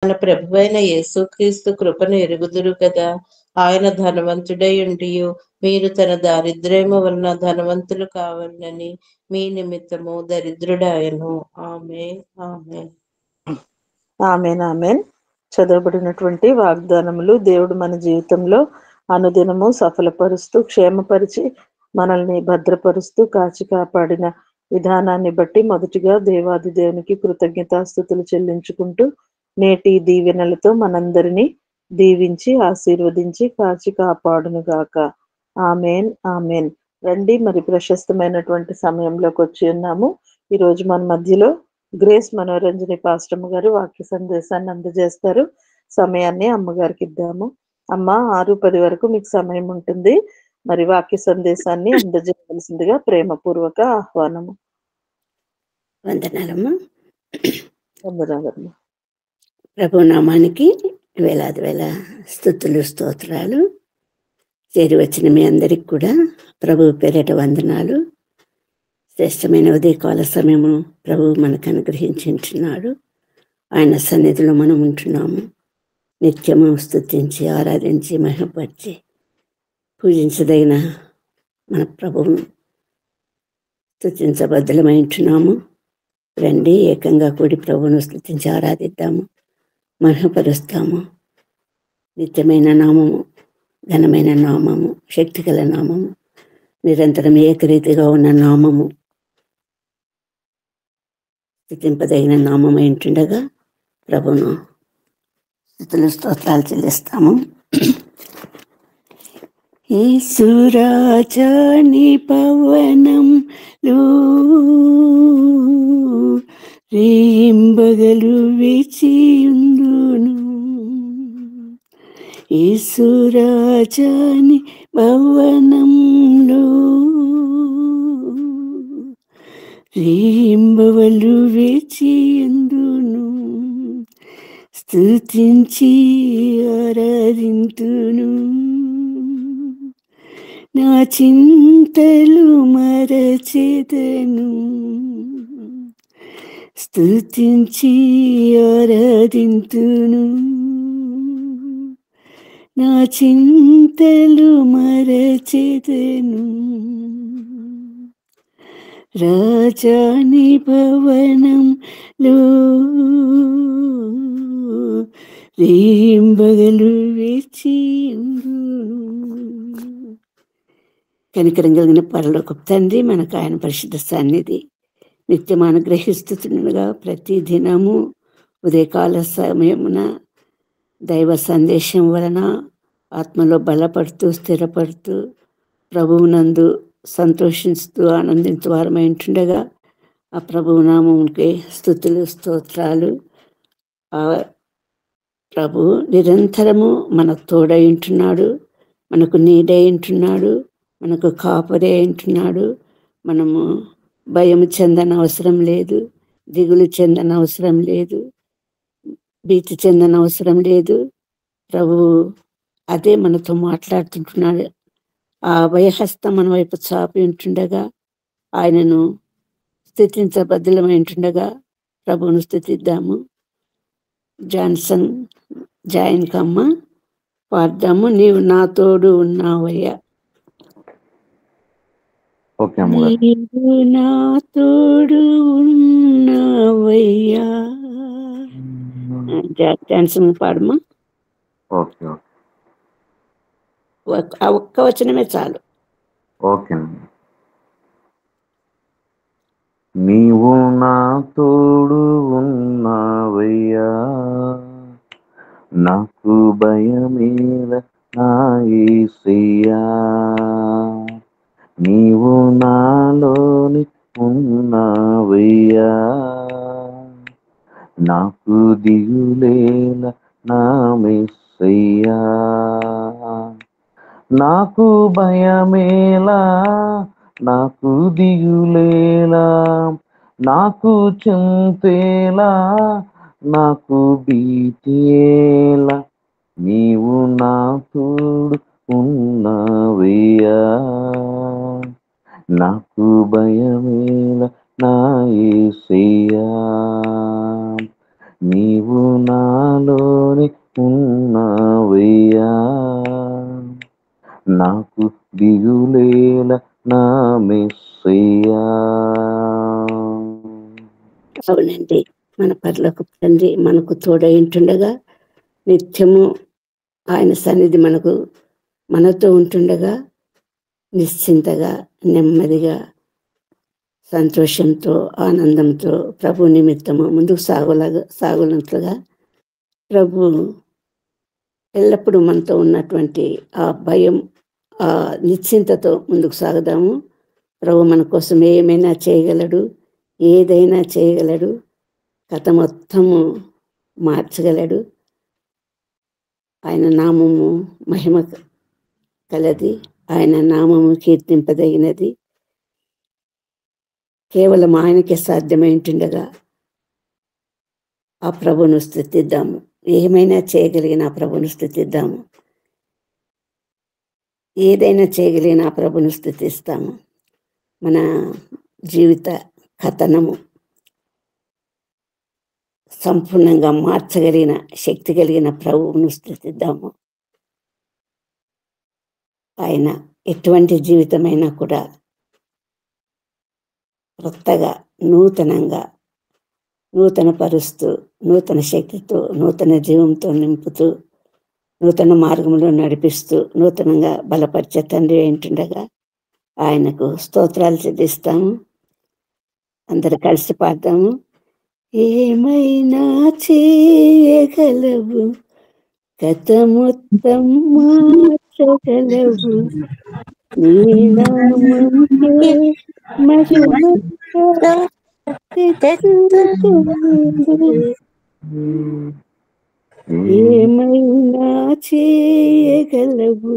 మన ప్రభువైన యేసుక్రీస్తు కృపను ఎరుగుదురు కదా. ఆయన ధనవంతుడై ఉండియు మీరు తన దారిద్ర్యము వలన ధనవంతులు కావాలని మీ నిమిత్తము దరిద్రుడాయను. ఆమేన్. ఆమేన్. ఆమేన్. ఆమేన్. చదవబడినటువంటి వాగ్దానములు దేవుడు మన జీవితంలో అనుదినము సఫలపరుస్తూ క్షేమపరిచి మనల్ని భద్రపరుస్తూ కాచి కాపాడిన విధానాన్ని బట్టి మొదటిగా దేవాది దేవునికి కృతజ్ఞతాస్తుతులు చెల్లించుకుంటూ నేటి దీవెనలతో మనందరినీ దీవించి ఆశీర్వదించి కాచి కాపాడునుగాక. ఆమేన్. ఆమేన్. రండి, మరి ప్రశస్తమైనటువంటి సమయంలోకి వచ్చి ఉన్నాము. ఈరోజు మన మధ్యలో గ్రేస్ మనోరంజని పాస్టమ్ గారు వాక్య సందేశాన్ని అందజేస్తారు. సమయాన్ని అమ్మగారికి ఇద్దాము. అమ్మ, 6:10 వరకు మీకు సమయం ఉంటుంది. మరి వాక్య సందేశాన్ని అందజేయవలసిందిగా ప్రేమపూర్వక ఆహ్వానము. వందనాలమ్మా. వందనాలమ్మ. ప్రభు నామానికి వేలాది వేల స్తుతులు స్తోత్రాలు. చేరి వచ్చిన మీ అందరికి కూడా ప్రభు పేరిట వందనాలు. శ్రేష్టమైన ఉదయకాల సమయము ప్రభు మనకు అనుగ్రహించున్నాడు. ఆయన సన్నిధిలో మనం ఉంటున్నాము. నిత్యము స్తుతించి ఆరాధించి మహిమపరిచి పూజించదగిన మన ప్రభువును స్తుతించబద్ధులమై ఉంటున్నాము. రండి, ఏకంగా కూడి ప్రభువును స్తుతించి ఆరాధిద్దాము, మహిమపరుస్తాము. నిత్యమైన నామము, ఘనమైన నామము, శక్తిగల నామము, నిరంతరం ఏకరీతిగా ఉన్న నామము, స్తుతింపదగిన నామమై ఉంటుండగా ప్రభువును స్తుతులు స్తోత్రాలు చెల్లిస్తాము. యేసురాజాని పవనంలో రేయింబగలు వేచియుందును. యేసురాజాని భవనంలో రేయింబవలు వేచియుందును. స్తుతించి ఆరాధింతును. నా చింతలు మరచెదను. స్తుతించి ఆరాధింతును. నా చింతలు మరచెదను. రాజాని భవనంలో రేయింబగలు వేచియుందును. కనికరం కలిగిన పరలోకపు తండ్రి, మనకు ఆయన పరిశుద్ధ సన్నిధి నిత్యం అనుగ్రహిస్తుండగా ప్రతి దినము ఉదయకాల సమయమున దైవ సందేశం వలన ఆత్మలో బలపడుతూ స్థిరపడుతూ ప్రభువునందు సంతోషిస్తూ ఆనందించు వారమై ఉంటుండగా ఆ ప్రభువు నామమునికి స్తుతులు స్తోత్రాలు. ఆ ప్రభు నిరంతరము మనకు తోడై ఉంటున్నాడు, మనకు నీడై ఉంటున్నాడు, మనకు కాపరే ఉంటున్నాడు. మనము భయం చెందన అవసరం లేదు, దిగులు చెందన అవసరం లేదు, భీతి చెందన అవసరం లేదు. ప్రభు అదే మనతో మాట్లాడుతుంటున్నాడు. ఆ అభయహస్తం మన వైపు చాపి ఉంటుండగా ఆయనను స్తుతించబద్ధులమై ఉంటుండగా ప్రభువును స్తుతిద్దాము. జాన్సన్ జాయిన్ కమ్మ పాడదాము. నీవు నా తోడు ఉన్నావయ్యా. నీవు నా తోడు ఉన్నావయ్యా. జాన్సన్ పాడమ్మా. ఆ ఒక్క వచనమే చాలు. ఓకే. నీవు నా తోడు ఉన్నావయ్యా, నాకు భయమేల నా యేసయ్యా. నీవు నాలోని ఉన్నావయ్యా, నాకు దిగులేల నా మెస్సయ్యా. నాకు భయమేలా, నాకు దిగులేలా, నాకు చింతేలా, నాకు భీతేలా. నీవు నా తోడు ఉన్నావయ్యా, నాకు భయమేలా నా యేసయ్యా. నీవు నాలోని ఉన్నావయ్యా, నాకు దిగులేల నా మెస్సయ్యా. అవునండి, మన పరలోక తండ్రి మనకు తోడై ఉంటుండగా, నిత్యము ఆయన సన్నిధి మనతో ఉంటుండగా నిశ్చింతగా, నెమ్మదిగా, సంతోషంతో, ఆనందంతో ప్రభు నిమిత్తము ముందుకు సాగునట్లుగా ప్రభు ఎల్లప్పుడూ మనతో ఉన్నటువంటి ఆ భయం, ఆ నిశ్చింతతో ముందుకు సాగుదాము. ప్రభు మన కోసం ఏమైనా చేయగలడు, ఏదైనా చేయగలడు, కథ మొత్తము మార్చగలడు. ఆయన నామము మహిమ కలది, ఆయన నామము కీర్తింపదగినది. కేవలం ఆయనకే సాధ్యమై ఉంటుండగా ఆ ప్రభును స్తుతిద్దాము. ఏమైనా చేయగలిగిన ఆ ప్రభును స్తుతిద్దాము. ఏదైనా చేయగలిగిన ఆ ప్రభును స్తుతిస్తాము. మన జీవిత కథనము సంపూర్ణంగా మార్చగలిగిన శక్తి కలిగిన ప్రభువును స్తుతిద్దాము. ఆయన ఎటువంటి జీవితమైనా కూడా కొత్తగా, నూతనంగా, నూతన పరుస్తూ, నూతన శక్తితో, నూతన జీవంతో నింపుతూ, నూతన మార్గంలో నడిపిస్తూ, నూతనంగా బలపరిచే తండ్రి ఏంటుండగా ఆయనకు స్తోత్రాలు చెల్లిస్తాము. అందరు కలిసి పాడదాము. ఏమైనా చేయగలవు, కథ మొత్తం మార్చగలవు, నీ నామంకే మహిమ తెచ్చుకుందు. ఏమైనా చేయగలవు,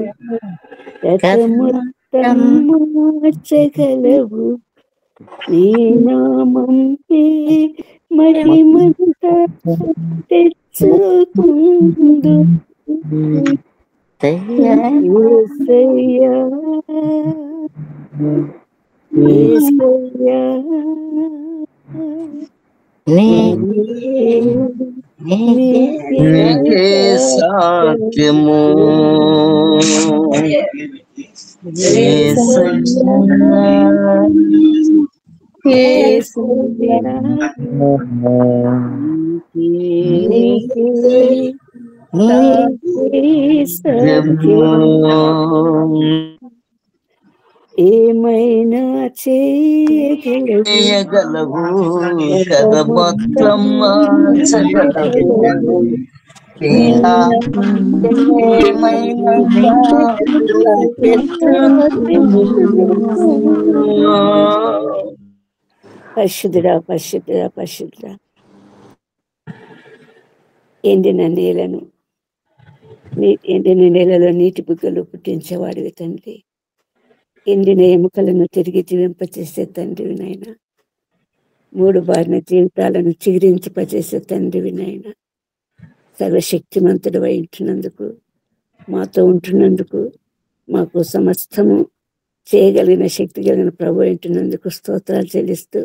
కథ మొత్తం మార్చగలవు, నీ నామంకే మహిమంతా తెచ్చుకుందు. యేసయ్యా, యేసయ్యా, నీకే సాధ్యము యేసయ్యా, యేసయ్యా, నీకే ఏమైనా చేయగలవు, కథ మొత్తం మార్చగలవు, పరిశుద్ధుడా, పరిశుద్ధుడా, పరిశుద్ధుడా. ఎండిన నేలలో నీటి బుగ్గలు పుట్టించేవాడివి తండ్రి. ఎండిన ఎముకలను తిరిగి జీవింపచేసే తండ్రివి నాయన. మూడు బారిన జీవితాలను చిగురించిపచేసే తండ్రివి నాయన. సర్వశక్తిమంతుడు ఉంటున్నందుకు, మాతో ఉంటున్నందుకు, మాకు సమస్తము చేయగలిగిన శక్తి కలిగిన ప్రభు ఉంటున్నందుకు స్తోత్రాలు చెల్లిస్తూ,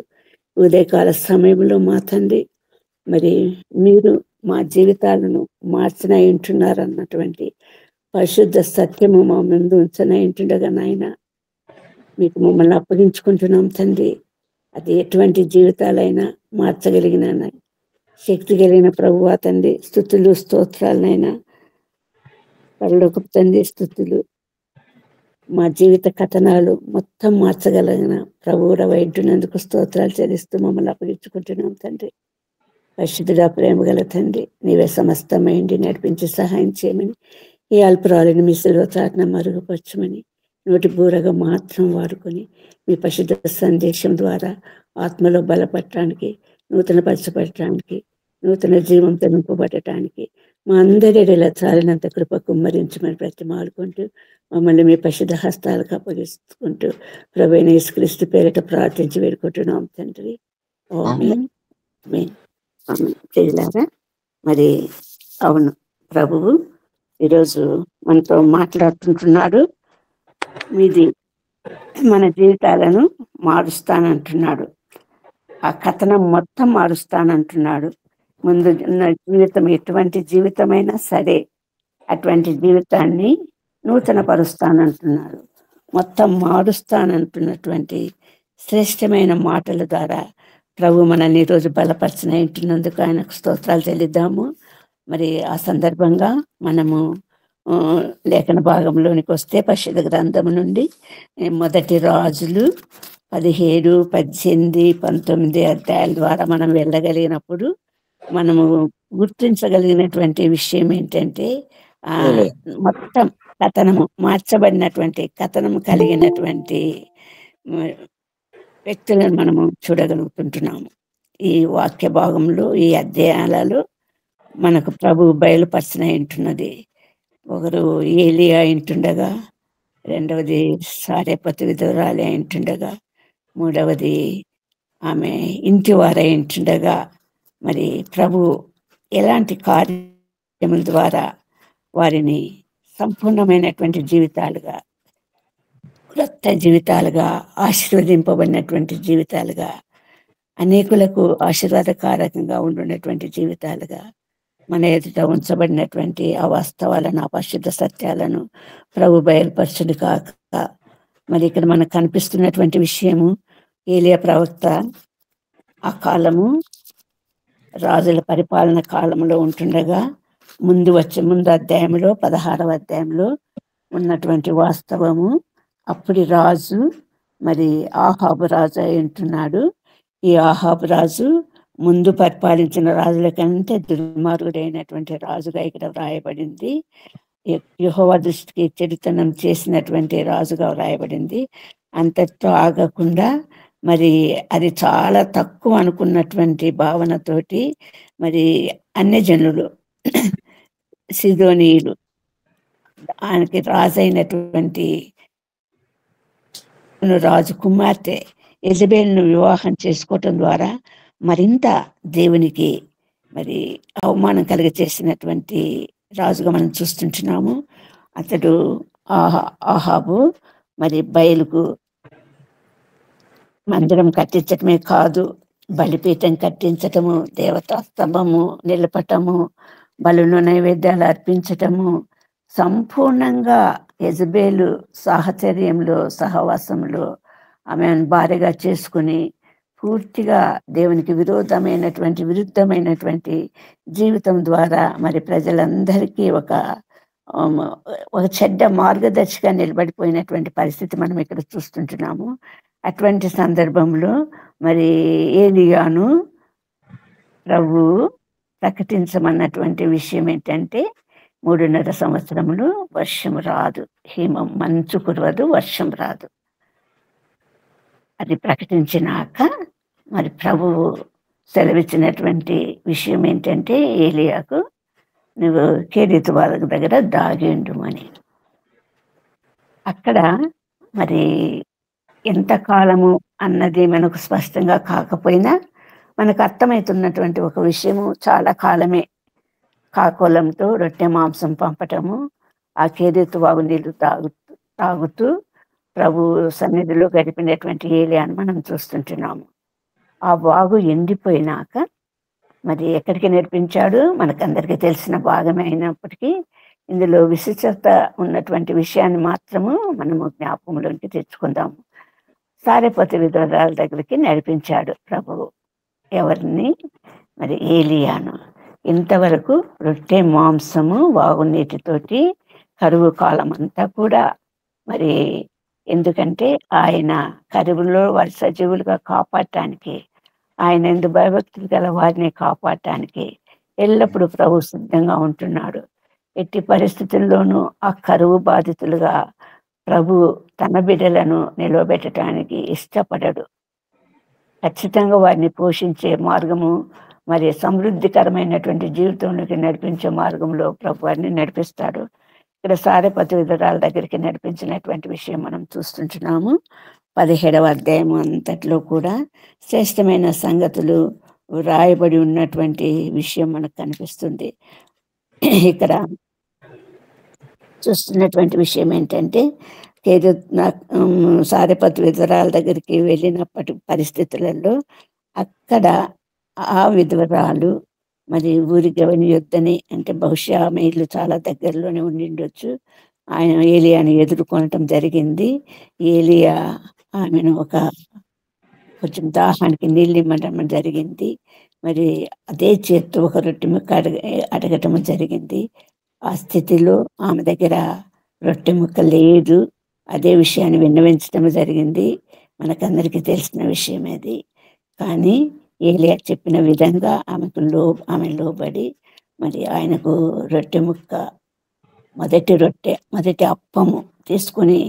ఉదయకాల సమయంలో మా తండ్రి మరి మీరు మా జీవితాలను మార్చనై ఉంటున్నారు అన్నటువంటి పరిశుద్ధ సత్యము మా ముందు ఉంచనై ఉంటుండగా నాయన మీకు మమ్మల్ని అప్పగించుకుంటున్నాం తండ్రి. అది ఎటువంటి జీవితాలైనా మార్చగలిగిన శక్తి కలిగిన ప్రభువా తండ్రి, స్తుతులు స్తోత్రాలనైనా పరలోకపు తండ్రి, స్తుతులు మా జీవిత కథనాలు మొత్తం మార్చగలిగిన ప్రభువుడవై ఉంటున్నందుకు స్తోత్రాలు చెల్లిస్తూ మమ్మల్ని అప్పగించుకుంటున్నాం తండ్రి. పరిశుద్ధుడా, ప్రేమ గల తండ్రి, నీవే సమస్తమైండి నడిపించి సహాయం చేయమని, ఈ అల్పురాలిని మీ సిలువ చాటున మరుగుపరచమని నోటి బూరగా మాత్రం వాడుకొని మీ పరిశుద్ధ సందేశం ద్వారా ఆత్మలో బలపడటానికి, నూతన పరచబడటానికి, నూతన జీవంతో నింపబడటానికి మా అందరి చాలినంత కృప కుమ్మరించమని ప్రతిమాలుకుంటూ మమ్మల్ని మీ పరిశుద్ధ హస్తాలకు అప్పగిస్తుంటూ ప్రభువైన యేసుక్రీస్తు పేరిట ప్రార్థించి వేడుకుంటున్నాం తండ్రి. ఆమేన్. ఆమేన్. ఆమేన్. చేయారా మరి? అవును, ప్రభువు ఈరోజు మనతో మాట్లాడుతుంటున్నాడు. మీది మన జీవితాలను మారుస్తానంటున్నాడు. ఆ కథనం మొత్తం మారుస్తానంటున్నాడు. ముందు ఉన్న జీవితం ఎటువంటి జీవితమైనా సరే అటువంటి జీవితాన్ని నూతన పరుస్తానంటున్నారు, మొత్తం మారుస్తానంటున్నటువంటి శ్రేష్టమైన మాటల ద్వారా ప్రభు మనల్ని ఈరోజు బలపరచిన ఇంటున్నందుకు ఆయనకు స్తోత్రాలు చెల్లిద్దాము. మరి ఆ సందర్భంగా మనము లేఖన భాగంలోనికి వస్తే పరిశుద్ధ గ్రంథము నుండి మొదటి రాజులు 17, 18, 19 అధ్యాయాల ద్వారా మనం వెళ్ళగలిగినప్పుడు మనము గుర్తించగలిగినటువంటి విషయం ఏంటంటే మొత్తం కథనము మార్చబడినటువంటి కథనము కలిగినటువంటి వ్యక్తులను మనము చూడగలుగుతుంటున్నాము. ఈ వాక్య భాగంలో ఈ అధ్యాయాలలో మనకు ప్రభు బయలుపరచిన ఉంటున్నది. ఒకరు ఏలియా ఇంటుండగా, రెండవది సారెపతు విధవరాలి ఇంటుండగా, మూడవది ఆమె ఇంటివార ఇంటుండగా, మరి ప్రభు ఎలాంటి కార్యముల ద్వారా వారిని సంపూర్ణమైనటువంటి జీవితాలుగా, క్రొత్త జీవితాలుగా, ఆశీర్వదింపబడినటువంటి జీవితాలుగా, అనేకులకు ఆశీర్వాదకారకంగా ఉండున్నటువంటి జీవితాలుగా మన ఎదుట ఉంచబడినటువంటి ఆ వాస్తవాలను, ఆ పరిశుద్ధ సత్యాలను ప్రభు బయలుపరచును కాక. మరి ఇక్కడ మనకు కనిపిస్తున్నటువంటి విషయము, ఏలియా ప్రవక్త ఆ కాలము రాజుల పరిపాలన కాలంలో ఉంటుండగా ముందు అధ్యాయంలో 16వ అధ్యాయంలో ఉన్నటువంటి వాస్తవము. అప్పుడు రాజు మరి ఆహాబు రాజు అయి ఉంటున్నాడు. ఈ ఆహాబు రాజు ముందు పరిపాలించిన రాజుల కంటే దుర్మార్గుడైనటువంటి రాజుగా ఇక్కడ వ్రాయబడింది. యెహోవా దృష్టికి చెడుతనం చేసినటువంటి రాజుగా వ్రాయబడింది. అంతటితో ఆగకుండా మరి అది చాలా తక్కువ అనుకున్నటువంటి భావనతోటి మరి అన్యజనులు సిదోనీయులు ఆయనకి రాజైనటువంటి రాజు కుమార్తె యెజబెలును వివాహం చేసుకోవటం ద్వారా మరింత దేవునికి మరి అవమానం కలిగచేసినటువంటి రాజుగా మనం చూస్తుంటున్నాము. అతడు ఆహాబు మరి బయలుకు మందిరం కట్టించటమే కాదు, బలిపీఠం కట్టించటము, దేవతా స్తంభము నిలపటము, బలును నైవేద్యాలు అర్పించటము, సంపూర్ణంగా యెజబెలు సాహచర్యంలో సహవాసంలో ఆమెను భార్యగా చేసుకుని పూర్తిగా దేవునికి విరుద్ధమైనటువంటి జీవితం ద్వారా మరి ప్రజలందరికీ ఒక చెడ్డ మార్గదర్శిగా నిలబడిపోయినటువంటి పరిస్థితి మనం ఇక్కడ చూస్తుంటున్నాము. అటువంటి సందర్భంలో మరి ఏలియాను ప్రభు ప్రకటించమన్నటువంటి విషయం ఏంటంటే 3.5 సంవత్సరములు వర్షం రాదు, మంచు కురవదు, వర్షం రాదు. అది ప్రకటించినాక మరి ప్రభువు సెలవిచ్చినటువంటి విషయం ఏంటంటే ఏలియాకు నువ్వు కేరీతు వాళ్ళ దగ్గర దాగిండుమని. అక్కడ మరి ఎంతకాలము అన్నది మనకు స్పష్టంగా కాకపోయినా మనకు అర్థమవుతున్నటువంటి ఒక విషయము, చాలా కాలమే కాకోలంతో రొట్టె మాంసం పంపటము, ఆ కేరీతు వాగు నీళ్లు తాగుతూ ప్రభు సన్నిధిలో గడిపినటువంటి ఏలియాను మనం చూస్తుంటున్నాము. ఆ వాగు ఎండిపోయినాక మరి ఎక్కడికి నడిపించాడు మనకందరికీ తెలిసిన భాగమే అయినప్పటికీ ఇందులో విశిష్టత ఉన్నటువంటి విషయాన్ని మాత్రము మనము జ్ఞాపకంలోకి తెచ్చుకుందాము. సారెపతు విధవరాల దగ్గరికి నడిపించాడు ప్రభువు. ఎవరిని? మరి ఏలియాను. ఇంతవరకు రొట్టె మాంసము వాగునీటితోటి కరువు కాలం అంతా కూడా మరి ఎందుకంటే ఆయన కరువులో వారి సజీవులుగా కాపాడటానికి, ఆయన ఎందు భయభక్తులు గల వారిని కాపాడటానికి ఎల్లప్పుడూ ప్రభు సిద్ధంగా ఉంటున్నాడు. ఎట్టి పరిస్థితుల్లోనూ ఆ కరువు బాధితులుగా ప్రభు తన బిడ్డలను నిలవబెట్టడానికి ఇష్టపడడు. ఖచ్చితంగా వారిని పోషించే మార్గము, మరి సమృద్ధికరమైనటువంటి జీవితంలోకి నడిపించే మార్గంలో ప్రభు వారిని నడిపిస్తాడు. ఇక్కడ సారెపతు విధవరాల దగ్గరికి నడిపించినటువంటి విషయం మనం చూస్తుంటున్నాము. 17వ అధ్యాయం అంతట్లో కూడా శ్రేష్టమైన సంగతులు రాయబడి ఉన్నటువంటి విషయం మనకు కనిపిస్తుంది. ఇక్కడ చూస్తున్నటువంటి విషయం ఏంటంటే సారెపతు విధవరాల దగ్గరికి వెళ్ళినప్పటి పరిస్థితులలో అక్కడ ఆ విధవరాలు మరి ఊరికి ఎవరి యొద్దని, అంటే బహుశా ఆమె ఇల్లు చాలా దగ్గరలోనే ఉండిండొచ్చు. ఆయన ఏలియాని ఎదుర్కొనటం జరిగింది. ఏలియా ఆమెను కొంచెం దాహానికి నీళ్ళు ఇమ్మటం జరిగింది. మరి అదే చేత్తో ఒక రొట్టె ముక్క అడగటం జరిగింది. ఆ స్థితిలో ఆమె దగ్గర రొట్టె ముక్క లేదు. అదే విషయాన్ని విన్నవించడం జరిగింది. మనకందరికీ తెలిసిన విషయం అది. కానీ ఏలియా చెప్పిన విధంగా ఆమె లోబడి మరి ఆయనకు రొట్టె ముక్క, మొదటి అప్పము తీసుకుని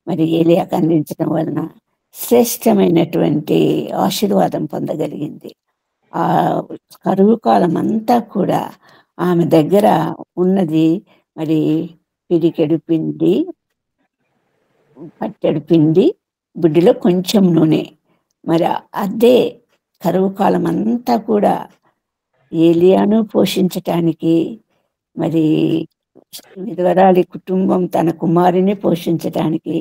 మరి ఏలియాకు అందించడం వలన శ్రేష్టమైనటువంటి ఆశీర్వాదం పొందగలిగింది. ఆ కరువు కాలం అంతా కూడా ఆమె దగ్గర ఉన్నది మరి పిడికెడు పిండి, పట్టెడు పిండి, బుడ్డిలో కొంచెం నూనె. మరి అదే కరువు కాలం అంతా కూడా ఏలియాను పోషించటానికి, మరి విధవరాలి కుటుంబం తన కుమారుని పోషించటానికి,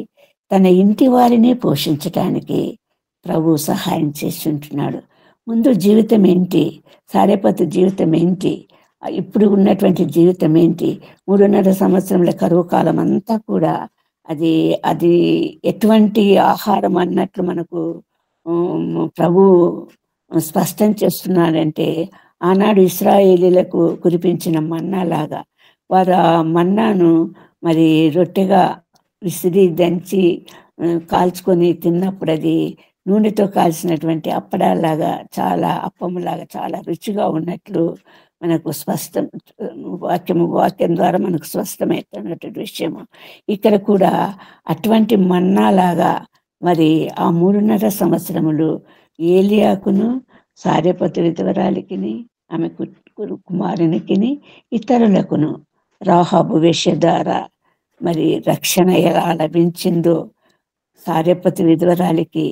తన ఇంటి వారిని పోషించటానికి ప్రభు సహాయం చేసి ఉంటున్నాడు. ముందు జీవితం ఏంటి, సారేపతు జీవితం ఏంటి, ఇప్పుడు ఉన్నటువంటి జీవితం ఏంటి, 3.5 సంవత్సరముల కరువు కాలం అంతా కూడా అది ఎటువంటి ఆహారం అన్నట్లు మనకు ప్రభు స్పష్టం చేస్తున్నాడంటే, ఆనాడు ఇశ్రాయేలీలకు కురిపించిన మన్నా లాగా వారు ఆ మన్నాను మరి రొట్టెగా విసిరి దంచి కాల్చుకొని తిన్నప్పుడు అది నూనెతో కాల్చినటువంటి అప్పడాలాగా, అప్పములాగా చాలా రుచిగా ఉన్నట్లు మనకు వాక్యం ద్వారా మనకు స్పష్టమైనటువంటి విషయము. ఇక్కడ కూడా అటువంటి మన్నాలాగా మరి ఆ 3.5 సంవత్సరములు ఏలియాకును, సారెపతు విధవరాలికిని, ఆమె కుమారునికిని, ఇతరులకును రాహాబు వేశ్య ద్వారా మరి రక్షణ ఎలా లభించిందో, సారెపతు విధవరాలికి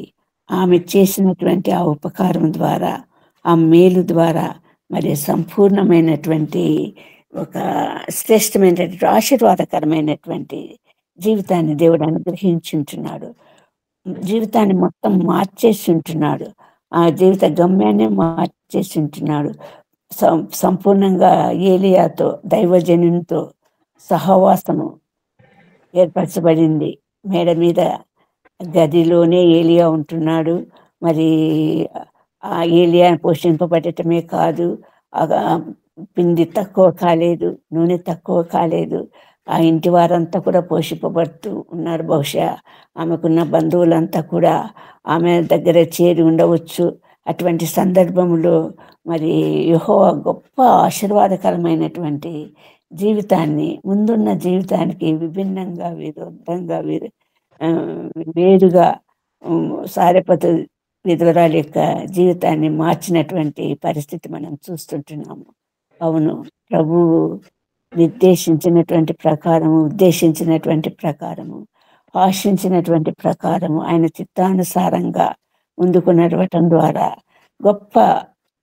ఆమె చేసినటువంటి ఆ ఉపకారం ద్వారా, ఆ మేలు ద్వారా మరి సంపూర్ణమైనటువంటి ఒక శ్రేష్టమైనటువంటి ఆశీర్వాదకరమైనటువంటి జీవితాన్ని దేవుడు అనుగ్రహించుంటున్నాడు. జీవితాన్ని మొత్తం మార్చేసి ఉంటున్నాడు. ఆ జీవిత గమ్యాన్ని మార్చేసి ఉంటున్నాడు. సంపూర్ణంగా ఏలియాతో, దైవజనునితో సహవాసము ఏర్పరచబడింది. మేడ మీద గదిలోనే ఏలియా ఉంటున్నాడు. మరి ఆ ఏలియా పోషింపబడటమే కాదు, పిండి తక్కువ కాలేదు, నూనె తక్కువ కాలేదు. ఆ ఇంటి వారంతా కూడా పోషింపబడుతూ ఉన్నారు. బహుశా ఆమెకున్న బంధువులంతా కూడా ఆమె దగ్గర చేరి ఉండవచ్చు. అటువంటి సందర్భంలో మరి యెహోవా గొప్ప ఆశీర్వాదకరమైనటువంటి జీవితాన్ని, ముందున్న జీవితానికి విభిన్నంగా, విరుద్ధంగా, వేరుగా సారెపతు విధవరాలి యొక్క జీవితాన్ని మార్చినటువంటి పరిస్థితి మనం చూస్తుంటున్నాము. అవును, ప్రభువు ఉద్దేశించినటువంటి ప్రకారము, ఆశించినటువంటి ప్రకారము ఆయన చిత్తానుసారంగా ముందుకు నడవటం ద్వారా గొప్ప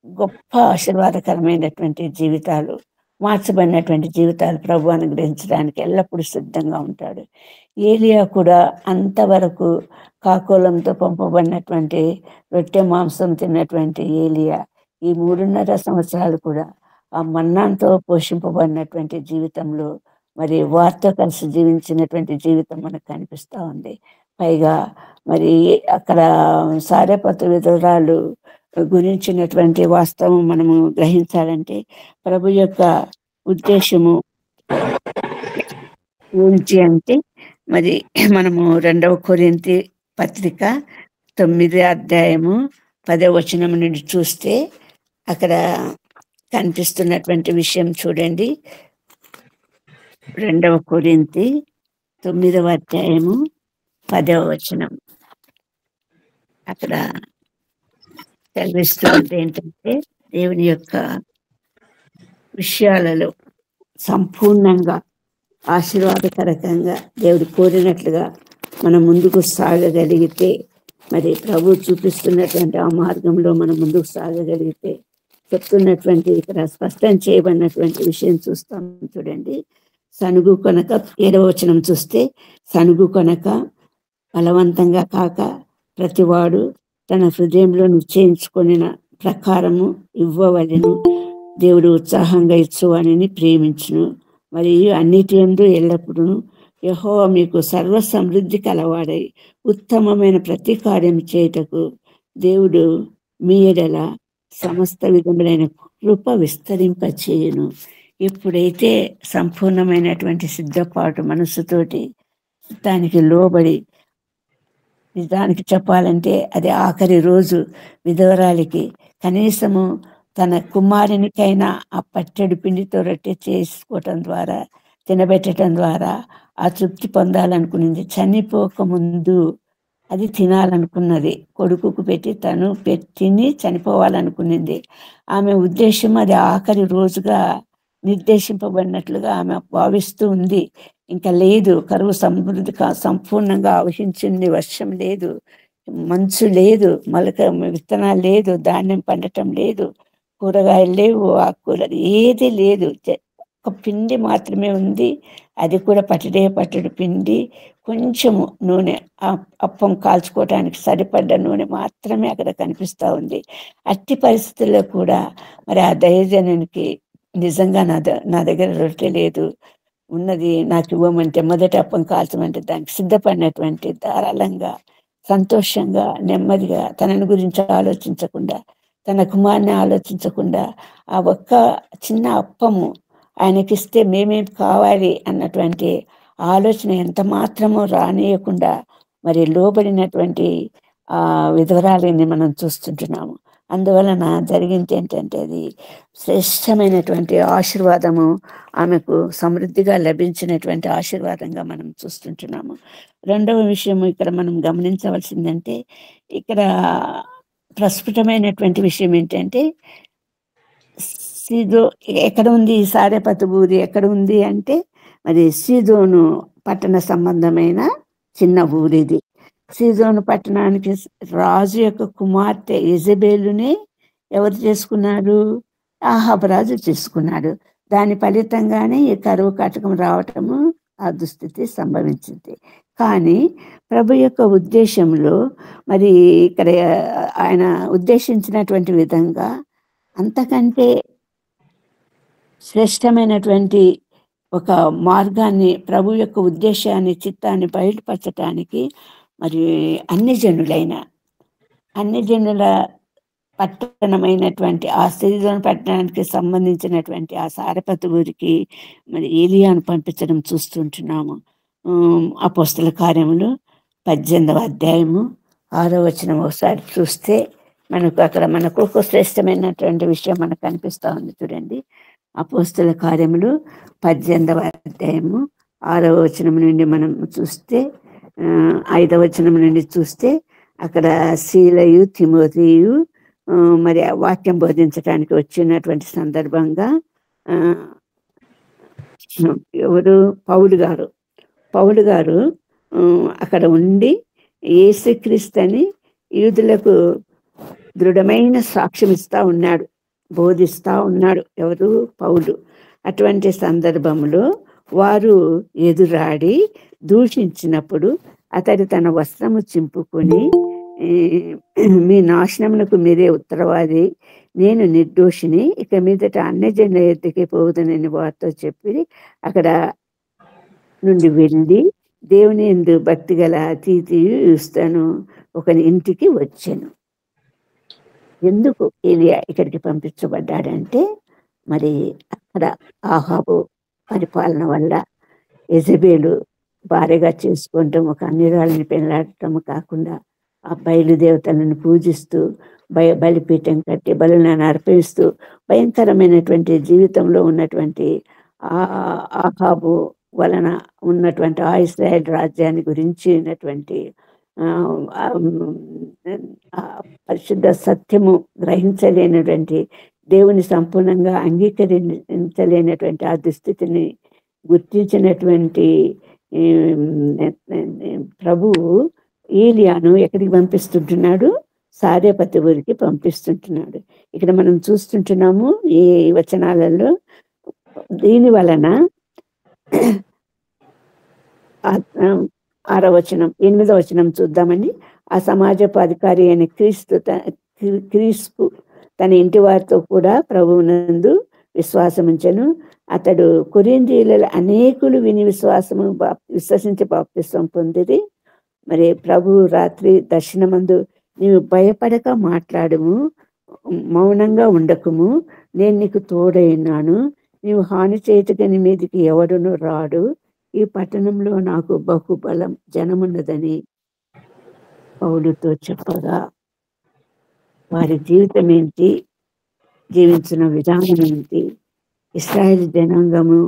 గొప్ప ఆశీర్వాదకరమైనటువంటి జీవితాలు, మార్చబడినటువంటి జీవితాలు ప్రభు అనుగ్రహించడానికి ఎల్లప్పుడూ సిద్ధంగా ఉంటాడు. ఏలియా కూడా అంతవరకు కాకోలంతో పంపబడినటువంటి రొట్టె మాంసం తిన్నటువంటి ఏలియా ఈ 3.5 సంవత్సరాలు కూడా ఆ మన్నాంతో పోషింపబడినటువంటి జీవితంలో మరి వారితో కలిసి జీవించినటువంటి జీవితం మనకు కనిపిస్తూ ఉంది. పైగా మరి అక్కడ సారెపతు విధవరాలు గురించినటువంటి వాస్తవం మనము గ్రహించాలంటే, ప్రభు యొక్క ఉద్దేశము గురించి అంటే మరి మనము 2వ కొరింథీ పత్రిక 9వ అధ్యాయము 10వ వచనం నుండి చూస్తే అక్కడ కనిపిస్తున్నటువంటి విషయం చూడండి. 2వ కొరింథీ 9వ అధ్యాయము 10వ వచనం అక్కడ కనిపిస్తున్నది ఏంటంటే, దేవుని యొక్క విషయాలలో సంపూర్ణంగా ఆశీర్వాదకరంగా దేవుడు కోరినట్లుగా మనం ముందుకు సాగగలిగితే, మరి ప్రభు చూపిస్తున్నటువంటి ఆ మార్గంలో మనం ముందుకు సాగగలిగితే చెప్తున్నటువంటి ఇక్కడ స్పష్టం చేయబడినటువంటి విషయం చూస్తాం. చూడండి, సనుగు కొనక 7వ వచనం చూస్తే, సనుగు కొనక బలవంతంగా కాక ప్రతివాడు తన హృదయంలో నిశ్చయించుకొనిన ప్రకారము ఇవ్వవలెను. దేవుడు ఉత్సాహంగా ఇచ్చువానిని ప్రేమించును, మరియు అన్నిటి యందు ఎల్లప్పుడూ యెహోవా మీకు సర్వ సమృద్ధి కలవాడై ఉత్తమమైన ప్రతి కార్యం చేయుటకు దేవుడు మీ ఎడల సమస్త విధములైన కృప విస్తరింపచేయును. ఎప్పుడైతే సంపూర్ణమైనటువంటి సిద్ధపాటు మనసుతోటి దానికి లోబడి, నిజానికి చెప్పాలంటే అది ఆఖరి రోజు విధవరాలికి కనీసము తన కుమారునికైనా ఆ పట్టెడు పిండితో రొట్టె చేసుకోవటం ద్వారా, తినబెట్టడం ద్వారా ఆ తృప్తి పొందాలనుకున్నది. చనిపోకముందు అది తినాలనుకున్నది. కొడుకుకు పెట్టి తను తిని చనిపోవాలనుకున్నది. ఆమె ఉద్దేశం అది ఆఖరి రోజుగా నిర్దేశింపబడినట్లుగా ఆమె భావిస్తూ ఉంది. ఇంకా లేదు, కరువు సమృద్ధి సంపూర్ణంగా ఆవహించింది, వర్షం లేదు, మంచు లేదు, మొలక విత్తనాలు లేదు, ధాన్యం పండటం లేదు, కూరగాయలు లేవు, ఆకుకూరలు ఏది లేదు, ఒక పిండి మాత్రమే ఉంది. అది కూడా పట్టెడు పిండి, కొంచెము నూనె, అప్పం కాల్చుకోవటానికి సరిపడ్డ నూనె మాత్రమే అక్కడ కనిపిస్తూ ఉంది. అట్టి పరిస్థితుల్లో కూడా మరి ఆ దైవజనునికి నిజంగా నా దగ్గర రొట్టె లేదు, ఉన్నది నాకు ఇవ్వమంటే, మొదట అప్పం కాల్చమంటే దానికి సిద్ధపడినటువంటి ధారాళంగా, సంతోషంగా, నెమ్మదిగా, తనని గురించి ఆలోచించకుండా, తన కుమార్ని ఆలోచించకుండా ఆ ఒక్క చిన్న అప్పము ఆయనకిస్తే మేమేం కావాలి అన్నటువంటి ఆలోచన ఎంత మాత్రమో రానియకుండా మరి లోబడినటువంటి ఆ విధవరాలిని మనం చూస్తుంటున్నాము. అందువలన జరిగింది ఏంటంటే అది శ్రేష్టమైనటువంటి ఆశీర్వాదము, ఆమెకు సమృద్ధిగా లభించినటువంటి ఆశీర్వాదంగా మనం చూస్తుంటున్నాము. రెండవ విషయం ఇక్కడ మనం గమనించవలసిందంటే, ఇక్కడ ప్రస్ఫుటమైనటువంటి విషయం ఏంటంటే, ఎక్కడ ఉంది ఈ సారెపతు ఊరి, ఎక్కడ ఉంది అంటే మరి సీదోను పట్టణ సంబంధమైన చిన్న ఊరిది. సీదోను పట్టణానికి రాజు యొక్క కుమార్తె యెజబెలునే ఎవరు చేసుకున్నారు? ఆహాబు రాజు చేసుకున్నాడు. దాని ఫలితంగానే ఈ కరువు కాటకం రావటము, ఆ దుస్థితి సంభవించింది. కానీ ప్రభు యొక్క ఉద్దేశంలో మరి ఇక్కడ ఆయన ఉద్దేశించినటువంటి విధంగా అంతకంటే శ్రేష్టమైనటువంటి ఒక మార్గాన్ని, ప్రభు యొక్క ఉద్దేశాన్ని, చిత్తాన్ని బయలుపరచటానికి మరి అన్ని జనుల పట్టణమైనటువంటి ఆ సీదోను పట్టణానికి సంబంధించినటువంటి ఆ సారెపతు ఊరికి మరి ఏలియాను పంపించడం చూస్తుంటున్నాము. అపోస్తల కార్యములు 18వ అధ్యాయము 6వ వచనం ఒకసారి చూస్తే మనకు ఒక శ్రేష్టమైనటువంటి విషయం మనకు కనిపిస్తూ ఉంది. చూడండి, అపోస్తల కార్యములు 18వ అధ్యాయము 6వ వచనం నుండి మనం చూస్తే, 5వ వచనం నుండి చూస్తే అక్కడ శీలయు తిమోతియు మరి వాక్యం బోధించడానికి వచ్చినటువంటి సందర్భంగా ఎవరు? పౌలు గారు అక్కడ ఉండి యేసుక్రీస్తు అని యూదులకు దృఢమైన సాక్ష్యం ఇస్తా ఉన్నాడు, బోధిస్తా ఉన్నాడు. ఎవరు? పౌలు. అటువంటి సందర్భంలో వారు ఎదురాడి దూషించినప్పుడు అతడు తన వస్త్రము చింపుకొని, మీ నాశనమునకు మీరే ఉత్తరవాది, నేను నిర్దోషిని, ఇక మీదట అన్యజనుల ఎద్దకే పోవుదనని వారితో చెప్పి అక్కడ నుండి వెళ్ళి దేవుని యందు భక్తి గల తీతియు యూస్తను ఒకని ఇంటికి వచ్చాను. ఎందుకు ఏలియా ఇక్కడికి పంపించబడ్డాడంటే, మరి అక్కడ ఆహాబు పరిపాలన వల్ల యెజబెలు భార్యగా చేసుకుంటాం, ఒక అన్యురాలని పెళ్ళాడటం కాకుండా ఆ బయలుదేవతలను పూజిస్తూ బలిపీఠం కట్టి బలులను అర్పిస్తూ భయంకరమైనటువంటి జీవితంలో ఉన్నటువంటి ఆహాబు వలన ఉన్నటువంటి ఆ ఇశ్రాయేల్ రాజ్యాన్ని గురించినటువంటి పరిశుద్ధ సత్యము గ్రహించలేనటువంటి, దేవుని సంపూర్ణంగా అంగీకరించలేనటువంటి ఆ దుస్థితిని గుర్తించినటువంటి ప్రభువు ఏలియాను ఎక్కడికి పంపిస్తుంటున్నాడు? సారెపతు ఊరికి పంపిస్తుంటున్నాడు. ఇక్కడ మనం చూస్తుంటున్నాము ఈ వచనాలలో. దీని వలన 6వ వచనం 8వ వచనం చూద్దామండి. ఆ సమాజపు అధికారి అయిన క్రీస్పు తన ఇంటి వారితో కూడా ప్రభువునందు విశ్వాసం ఉంచెను. అతడు కొరింథీయులలో అనేకులు విని విశ్వసించి బాప్తిస్వం పొందిరి. మరి ప్రభు రాత్రి దర్శనమందు నీవు భయపడక మాట్లాడుము, మౌనంగా ఉండకుము, నేను నీకు తోడైనాను, నీవు హాని చేయటక నీ మీదికి ఎవడును రాడు, ఈ పట్టణంలో నాకు బహుబలం జనమున్నదని పౌలుతో చెప్పగా వారి జీవితం ఏంటి, జీవించిన విధానం ఏంటి, ఇశ్రాయేల్ జనాంగము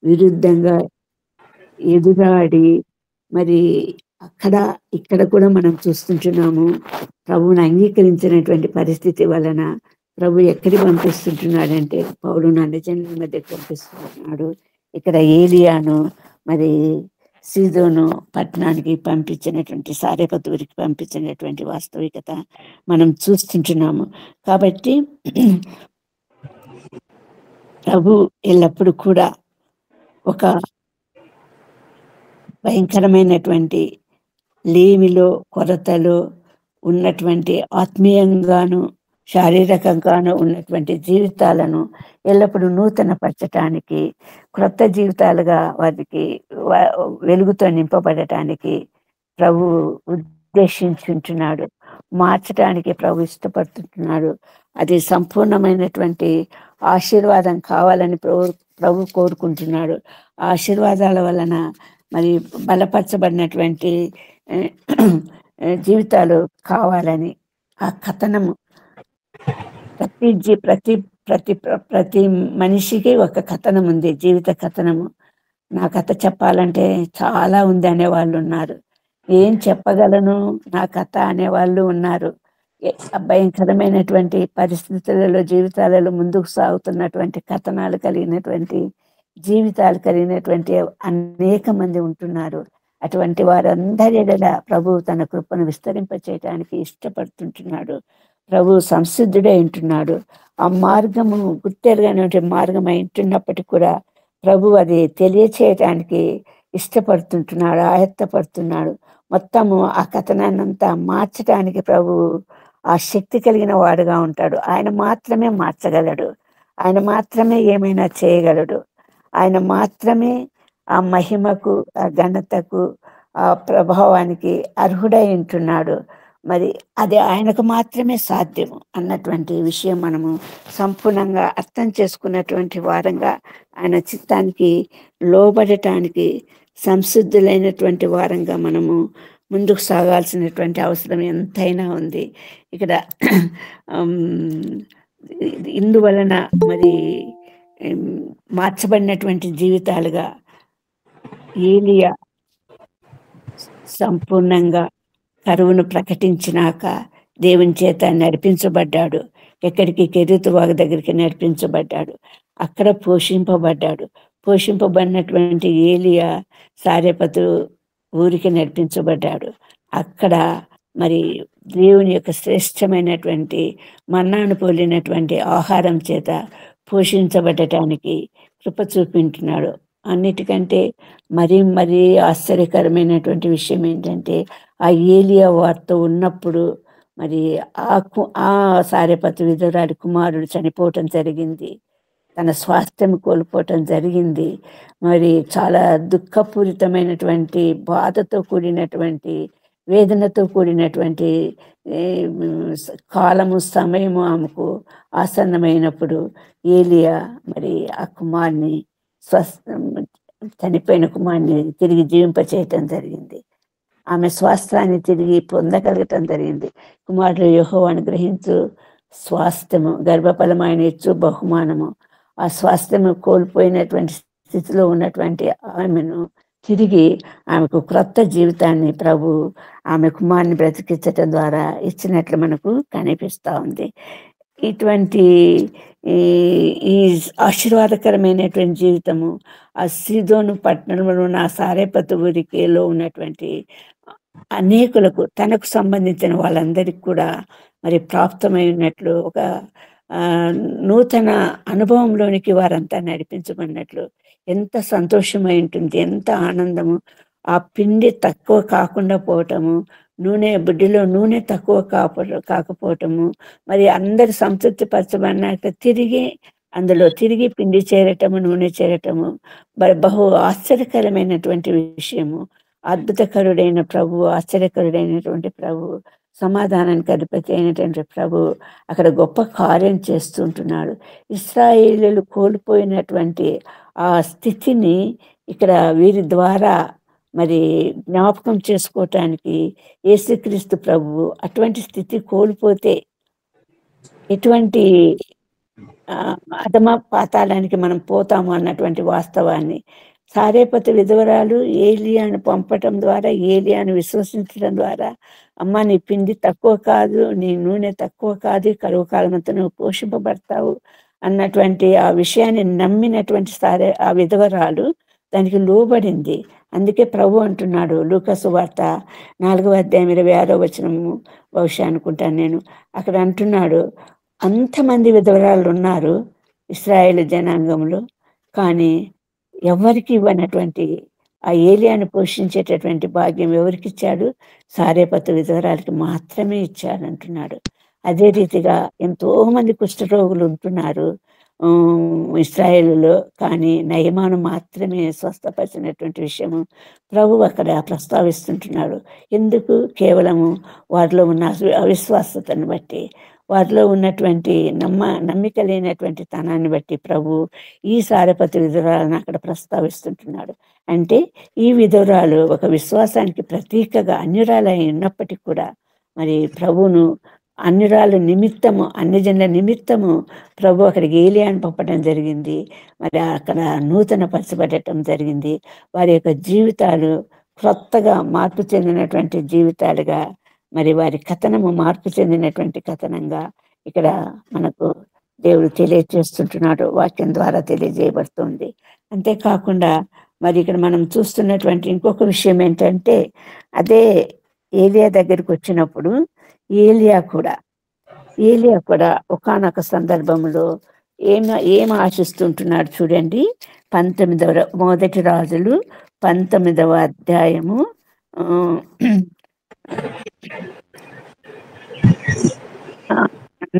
విరుద్ధంగా ఎదురాడి మరి అక్కడ ఇక్కడ కూడా మనం చూస్తుంటున్నాము. ప్రభువుని అంగీకరించినటువంటి పరిస్థితి వలన ప్రభు ఎక్కడికి పంపిస్తుంటున్నాడంటే పౌలును అన్యజనుల మధ్యకి పంపిస్తున్నాడు. ఇక్కడ ఏలియాను మరి సీదోను పట్టణానికి పంపించినటువంటి సారెపతు ఊరికి పంపించినటువంటి వాస్తవికత మనం చూస్తుంటున్నాము. కాబట్టి ప్రభు ఎల్లప్పుడూ కూడా ఒక భయంకరమైనటువంటి లేమిలో కొరతలో ఉన్నటువంటి ఆత్మీయంగాను శారీరకంగాను ఉన్నటువంటి జీవితాలను ఎల్లప్పుడూ నూతనపరచటానికి, క్రొత్త జీవితాలుగా వారికి వెలుగుతో నింపబడటానికి ప్రభు ఉద్దేశించుంటున్నాడు. మార్చడానికి ప్రభు ఇష్టపడుతుంటున్నాడు. అది సంపూర్ణమైనటువంటి ఆశీర్వాదం కావాలని ప్రభు కోరుకుంటున్నాడు. ఆశీర్వాదాల వలన మరి బలపరచబడినటువంటి జీవితాలు కావాలని ఆ కథనము ప్రతి ప్రతి మనిషికి ఒక కథనం ఉంది, జీవిత కథనము. నా కథ చెప్పాలంటే చాలా ఉంది అనేవాళ్ళు ఉన్నారు. ఏం చెప్పగలను నా కథ అనేవాళ్ళు ఉన్నారు. భయంకరమైనటువంటి పరిస్థితులలో జీవితాలలో ముందుకు సాగుతున్నటువంటి కథనాలు కలిగినటువంటి జీవితాలు కలిగినటువంటి అనేక మంది ఉంటున్నారు. అటువంటి వారందరి ఎడల ప్రభు తన కృపను విస్తరింప చేయడానికి ఇష్టపడుతుంటున్నాడు. ప్రభు సంసిద్ధుడై ఉంటున్నాడు. ఆ మార్గము గుర్తెరగనటువంటి మార్గం ఉంటున్నప్పటికీ కూడా ప్రభు అది తెలియచేయటానికి ఇష్టపడుతుంటున్నాడు, ఆయత్తపడుతున్నాడు. మొత్తము ఆ కథనాన్నంతా మార్చడానికి ప్రభు ఆ శక్తి కలిగిన వాడుగా ఉంటాడు. ఆయన మాత్రమే మార్చగలడు, ఆయన మాత్రమే ఏమైనా చేయగలడు, ఆయన మాత్రమే ఆ మహిమకు, ఆ ఘనతకు, ఆ ప్రభావానికి అర్హుడై ఉంటున్నాడు. మరి అది ఆయనకు మాత్రమే సాధ్యము అన్నటువంటి విషయం మనము సంపూర్ణంగా అర్థం చేసుకున్నటువంటి వారంగా, ఆయన చిత్తానికి లోబడటానికి సంసిద్ధులైనటువంటి వారంగా మనము ముందుకు సాగాల్సినటువంటి అవసరం ఎంతైనా ఉంది. ఇక్కడ ఇందువలన మరి మార్చబడినటువంటి జీవితాలుగా ఏలియా సంపూర్ణంగా కరువును ప్రకటించినాక దేవుని చేత నడిపించబడ్డాడు. ఎక్కడికి? కెరీతు వాగు దగ్గరికి నడిపించబడ్డాడు. అక్కడ పోషింపబడ్డాడు. పోషింపబడినటువంటి ఏలియా సారెపతు ఊరికి నడిపించబడ్డాడు. అక్కడ మరి దేవుని యొక్క శ్రేష్టమైనటువంటి మన్నాను పోలినటువంటి ఆహారం చేత పోషించబడటానికి కృప చూపించున్నాడు. అన్నిటికంటే మరీ ఆశ్చర్యకరమైనటువంటి విషయం ఏంటంటే ఆ ఏలియా వారితో ఉన్నప్పుడు మరి ఆ సారెపతు విధురాలి కుమారుడు చనిపోవటం జరిగింది, తన స్వాస్థ్యం కోల్పోవటం జరిగింది. మరి చాలా దుఃఖపూరితమైనటువంటి బాధతో కూడినటువంటి వేదనతో కూడినటువంటి కాలము సమయము ఆమెకు ఆసన్నమైనప్పుడు ఏలియా మరి ఆ కుమార్ని చనిపోయిన కుమార్ని తిరిగి జీవింపచేయటం జరిగింది. ఆమె స్వాస్థ్యాన్ని తిరిగి పొందగలగటం జరిగింది. కుమారుడు యెహోవా అనుగ్రహించు స్వాస్థ్యము, గర్భఫలం ఆయన ఇచ్చు బహుమానము. ఆ స్వాస్థ్యము కోల్పోయినటువంటి స్థితిలో ఉన్నటువంటి ఆమెను తిరిగి ఆమెకు క్రొత్త జీవితాన్ని ప్రభు ఆమె కుమారుని బ్రతికించటం ద్వారా ఇచ్చినట్లు మనకు కనిపిస్తూ ఉంది. ఇటువంటి ఈ ఆశీర్వాదకరమైనటువంటి జీవితము ఆ సీదోను పట్టణంలో ఉన్న సారెపతు ఊరిలో ఉన్నటువంటి అనేకులకు, తనకు సంబంధించిన వాళ్ళందరికీ కూడా మరి ప్రాప్తమై ఉన్నట్లు, ఒక నూతన అనుభవంలోనికి వారంతా నడిపించబడినట్లు ఎంత సంతోషమై ఉంటుంది, ఎంత ఆనందము. ఆ పిండి తక్కువ కాకుండా పోవటము, బుడ్డిలో నూనె తక్కువ కాకపోవటము, మరి అందరు సంతృప్తి పరచబడినాక తిరిగి అందులో తిరిగి పిండి చేరటము, నూనె చేరటము బహు ఆశ్చర్యకరమైనటువంటి విషయము. అద్భుతకరుడైన ప్రభు, ఆశ్చర్యకరుడైనటువంటి ప్రభు, సమాధానానికి అధిపతి అయినటువంటి ప్రభు అక్కడ గొప్ప కార్యం చేస్తుంటున్నాడు. ఇశ్రాయేలీయులు కోల్పోయినటువంటి ఆ స్థితిని ఇక్కడ వీరి ద్వారా మరి జ్ఞాపకం చేసుకోవటానికి యేసుక్రీస్తు ప్రభువు అటువంటి స్థితి కోల్పోతే ఎటువంటి అధమ పాతాళానికి మనం పోతాము అన్నటువంటి వాస్తవాన్ని సారేపతి విధవరాలు ఏలియాను పంపటం ద్వారా, ఏలియాను విశ్వసించడం ద్వారా, అమ్మ నీ పిండి తక్కువ కాదు, నీ నూనె తక్కువ కాదు, కరువు కాలమంతా నువ్వు పోషింపబడతావు అన్నటువంటి ఆ విషయాన్ని నమ్మినటువంటి ఆ విధవరాలు దానికి లోబడింది. అందుకే ప్రభు అంటున్నాడు లూకా సువార్త 4వ అధ్యాయం 26వ వచనము బహుశా అనుకుంటాను నేను, అక్కడ అంటున్నాడు అంతమంది విధవరాలు ఉన్నారు ఇశ్రాయేలు జనాంగంలో, కానీ ఎవరికి ఇవ్వనటువంటి ఆ ఏలియాను పోషించేటటువంటి భాగ్యం ఎవరికి ఇచ్చాడు? సారేపతు విధవరాలకి మాత్రమే ఇచ్చాడు అంటున్నాడు. అదే రీతిగా ఎంతో మంది కుష్ఠరోగులు ఉంటున్నారు ఇశ్రాయేలులో, కానీ నయమాను మాత్రమే స్వస్థపరిచినటువంటి విషయము ప్రభు అక్కడ ప్రస్తావిస్తుంటున్నాడు. ఎందుకు? కేవలము వారిలో ఉన్న అవిశ్వాసతను బట్టి, వారిలో ఉన్నటువంటి నమ్మిక లేనటువంటి తనాన్ని బట్టి ప్రభు ఈ సారేపతు విధురాలను అక్కడ ప్రస్తావిస్తుంటున్నాడు. అంటే ఈ విధురాలు ఒక విశ్వాసానికి ప్రతీకగా అన్యురాలై ఉన్నప్పటికీ కూడా మరి ప్రభువును అన్యురాలు నిమిత్తము, అన్ని జనుల నిమిత్తము ప్రభు అక్కడికి ఏలియాను పంపడం జరిగింది. మరి అక్కడ నూతన పరచబడటం జరిగింది. వారి యొక్క జీవితాలు క్రొత్తగా మార్పు చెందినటువంటి జీవితాలుగా, మరి వారి కథనము మార్పు చెందినటువంటి కథనంగా ఇక్కడ మనకు దేవుడు తెలియజేస్తుంటున్నాడు, వాక్యం ద్వారా తెలియజేయబడుతుంది. అంతేకాకుండా మరి ఇక్కడ మనం చూస్తున్నటువంటి ఇంకొక విషయం ఏంటంటే, అదే ఏలియా దగ్గరికి వచ్చినప్పుడు ఏలియా కూడా ఒకానొక సందర్భంలో ఏం ఆశిస్తుంటున్నాడు చూడండి. 19వ రాజులు 19వ అధ్యాయము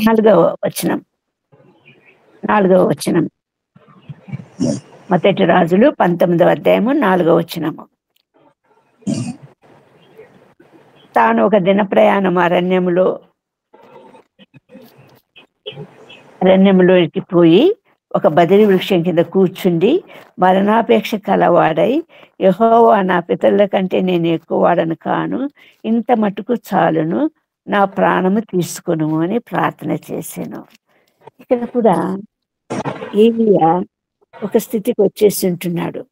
4వ వచనం. 1 రాజులు 19వ అధ్యాయము 4వ వచనము. తాను ఒక దిన ప్రయాణం అరణ్యంలోకి పోయి ఒక బదిరి వృక్షం కింద కూర్చుండి మరణాపేక్ష కలవాడై, యెహోవా నా పితరుల కంటే నేను ఎక్కువ వాడను కాను, ఇంత మటుకు చాలును, నా ప్రాణము తీసుకొను అని ప్రార్థన చేశాను. ఇక్కడ కూడా ఏలియా ఒక స్థితికి వచ్చేసి ఉంటున్నాడు.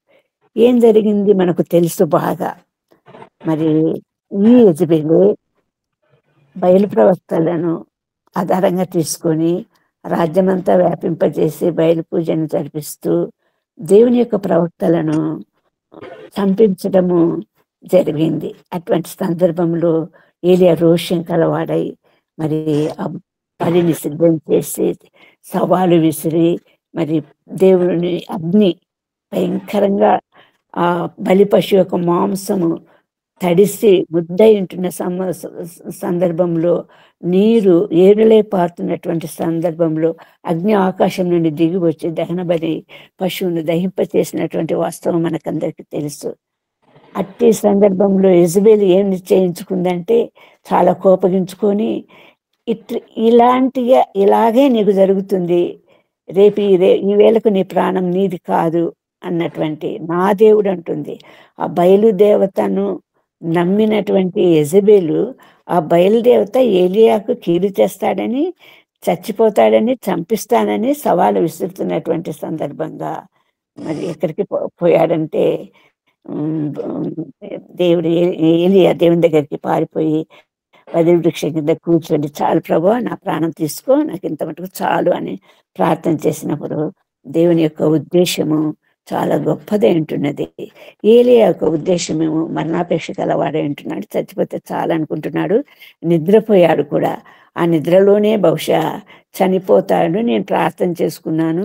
ఏం జరిగింది మనకు తెలుసు బాగా. మరి ఈ యెజబెలు బయలు ప్రవక్తలను ఆధారంగా తీసుకొని రాజ్యమంతా వ్యాపింపజేసి బయలు పూజను జరిపిస్తూ దేవుని యొక్క ప్రవక్తలను చంపించడము జరిగింది. అటువంటి సందర్భంలో ఏలియా రోషం కలవాడై మరి ఆ బలిని సిద్ధం చేసి సవాలు విసిరి మరి దేవుని అగ్ని భయంకరంగా ఆ బలి పశు యొక్క మాంసము తడిసి ముద్దై ఉంటున్న సందర్భంలో, నీరు ఏరులే పారుతున్నటువంటి సందర్భంలో అగ్ని ఆకాశం నుండి దిగి వచ్చి దహనబలి పశువును దహింపచేసినటువంటి వాస్తవం మనకందరికీ తెలుసు. అట్టి సందర్భంలో యెజబెలు ఏం నిశ్చయించుకుందంటే, చాలా కోపగించుకొని ఇలాగే నీకు జరుగుతుంది, రేపు ఈ వేళకు నీ ప్రాణం నీది కాదు అన్నటువంటి నా దేవుడు అంటుంది. ఆ బయలుదేవతను నమ్మినటువంటి యెజబెలు ఆ బయలుదేవత ఏలియాకు కీడు చేస్తాడని, చచ్చిపోతాడని, చంపిస్తానని సవాలు విసురుతున్నటువంటి సందర్భంగా మరి ఎక్కడికి పోయాడంటే ఏలియా దేవుని దగ్గరికి పారిపోయి బదిరి వృక్షం కింద కూర్చోండి, చాలు ప్రభువా నా ప్రాణం తీసుకో, నాకు ఇంత మటుకు చాలు అని ప్రార్థన చేసినప్పుడు దేవుని యొక్క ఉద్దేశము చాలా గొప్పదే ఉంటున్నది. ఏలియా యొక్క ఉద్దేశమేమో మరణాపేక్ష కలవాడే ఉంటున్నాడు, చచ్చిపోతే చాలు అనుకుంటున్నాడు, నిద్రపోయాడు కూడా. ఆ నిద్రలోనే బహుశా చనిపోతాడు, నేను ప్రార్థన చేసుకున్నాను,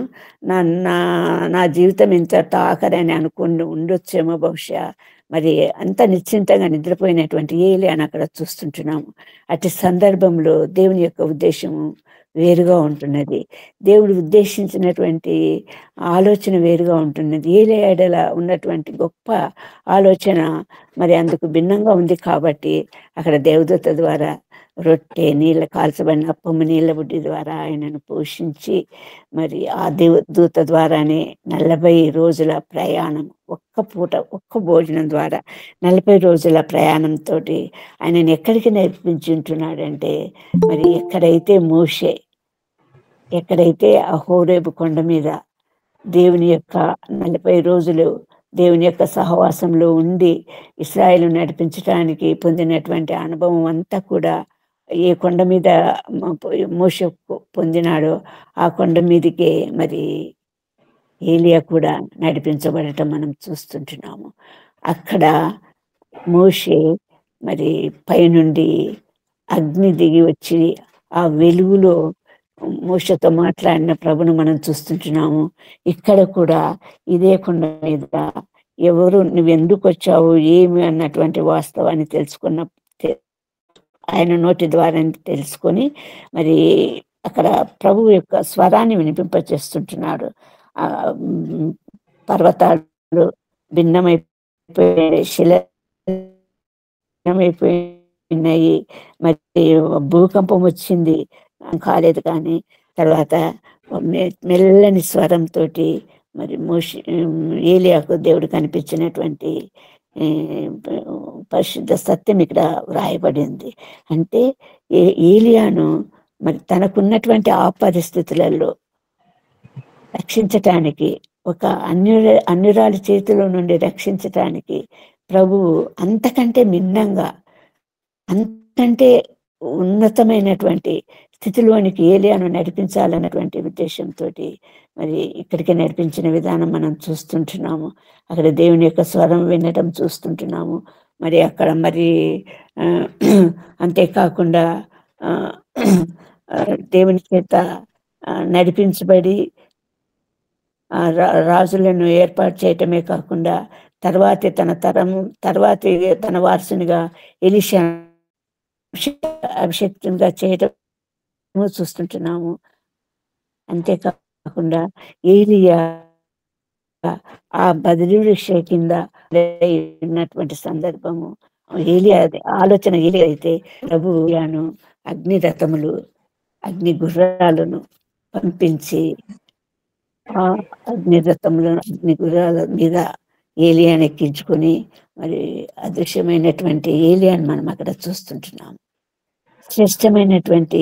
నా జీవితం ఇంత ఆఖరి అని అనుకుని ఉండొచ్చేమో బహుశా. మరి అంత నిశ్చింతంగా నిద్రపోయినటువంటి ఏలియాను అక్కడ చూస్తుంటున్నాము. అట్టి సందర్భంలో దేవుని యొక్క ఉద్దేశము వేరుగా ఉంటున్నది. దేవుడు ఉద్దేశించినటువంటి ఆలోచన వేరుగా ఉంటున్నది. ఏలియా ఎడల ఉన్నటువంటి గొప్ప ఆలోచన మరి అందుకు భిన్నంగా ఉంది కాబట్టి అక్కడ దేవదూత ద్వారా రొట్టె, నీళ్ళ కాల్చబడిన అప్పము, నీళ్ళ బుడ్డి ద్వారా ఆయనను పోషించి మరి ఆ దూత ద్వారానే 40 రోజుల ప్రయాణం, ఒక్క పూట ఒక్క భోజనం ద్వారా 40 రోజుల ప్రయాణంతో ఆయనను ఎక్కడికి నడిపించుంటున్నాడంటే మరి ఎక్కడైతే ఆ హోరేబు కొండ మీద దేవుని యొక్క 40 రోజులు దేవుని యొక్క సహవాసంలో ఉండి ఇశ్రాయేలు నడిపించడానికి పొందినటువంటి అనుభవం అంతా కూడా ఏ కొండ మీద మోషే పొందినాడో ఆ కొండ మీదకే మరి ఏలియా కూడా నడిపించబడటం మనం చూస్తుంటున్నాము. అక్కడ మోషే మరి పైనుండి అగ్ని దిగి వచ్చి ఆ వెలుగులో మోషేతో మాట్లాడిన ప్రభును మనం చూస్తుంటున్నాము. ఇక్కడ కూడా ఇదే కొండ మీద ఎవరు నువ్వెందుకు వచ్చావు ఏమి అన్నటువంటి వాస్తవాన్ని తెలుసుకున్న ఆయన నోటి ద్వారా తెలుసుకొని మరి అక్కడ ప్రభు యొక్క స్వరాన్ని వినిపింపచేస్తుంటున్నాడు. పర్వతాలు భిన్నమైపోయి భిన్నమైపోయినాయి. మరి భూకంపం వచ్చింది కాలేదు, కానీ తర్వాత మెల్లని స్వరంతో మరి ఏలియాకు దేవుడు కనిపించినటువంటి పరిశుద్ధ సత్యం ఇక్కడ వ్రాయబడింది. అంటే ఏలియాను మరి తనకున్నటువంటి ఆ పరిస్థితులలో రక్షించటానికి, ఒక అన్యురాలి చేతిలో నుండి రక్షించటానికి ప్రభువు అంతకంటే భిన్నంగా, అంతకంటే ఉన్నతమైనటువంటి స్థితిలోనికి ఏలియాను నడిపించాలన్నటువంటి ఉద్దేశంతో మరి ఇక్కడికి నడిపించిన విధానం మనం చూస్తుంటున్నాము. అక్కడ దేవుని యొక్క స్వరం వినటం చూస్తుంటున్నాము. మరి అక్కడ మరి అంతేకాకుండా దేవుని చేత నడిపించబడి రాజులను ఏర్పాటు చేయటమే కాకుండా తర్వాతే తర్వాతే తన వారసునిగా ఎలీషా అభిషేక్తునిగా చేయటం చూస్తుంటున్నాము. అంతేకాకుండా ఏలియా ఆ బదిలీ వృక్ష కింద ఉన్నటువంటి సందర్భము, ఏలియా ఆలోచన ఏలియా అయితే ప్రభువును అగ్ని రథములు, అగ్ని గుర్రాలను పంపించి ఆ అగ్ని రథములను, అగ్ని గుర్రాల మీద ఏలియాను ఎక్కించుకొని మరి అదృశ్యమైనటువంటి ఏలియాను మనం అక్కడ చూస్తుంటున్నాము. శ్రేష్టమైనటువంటి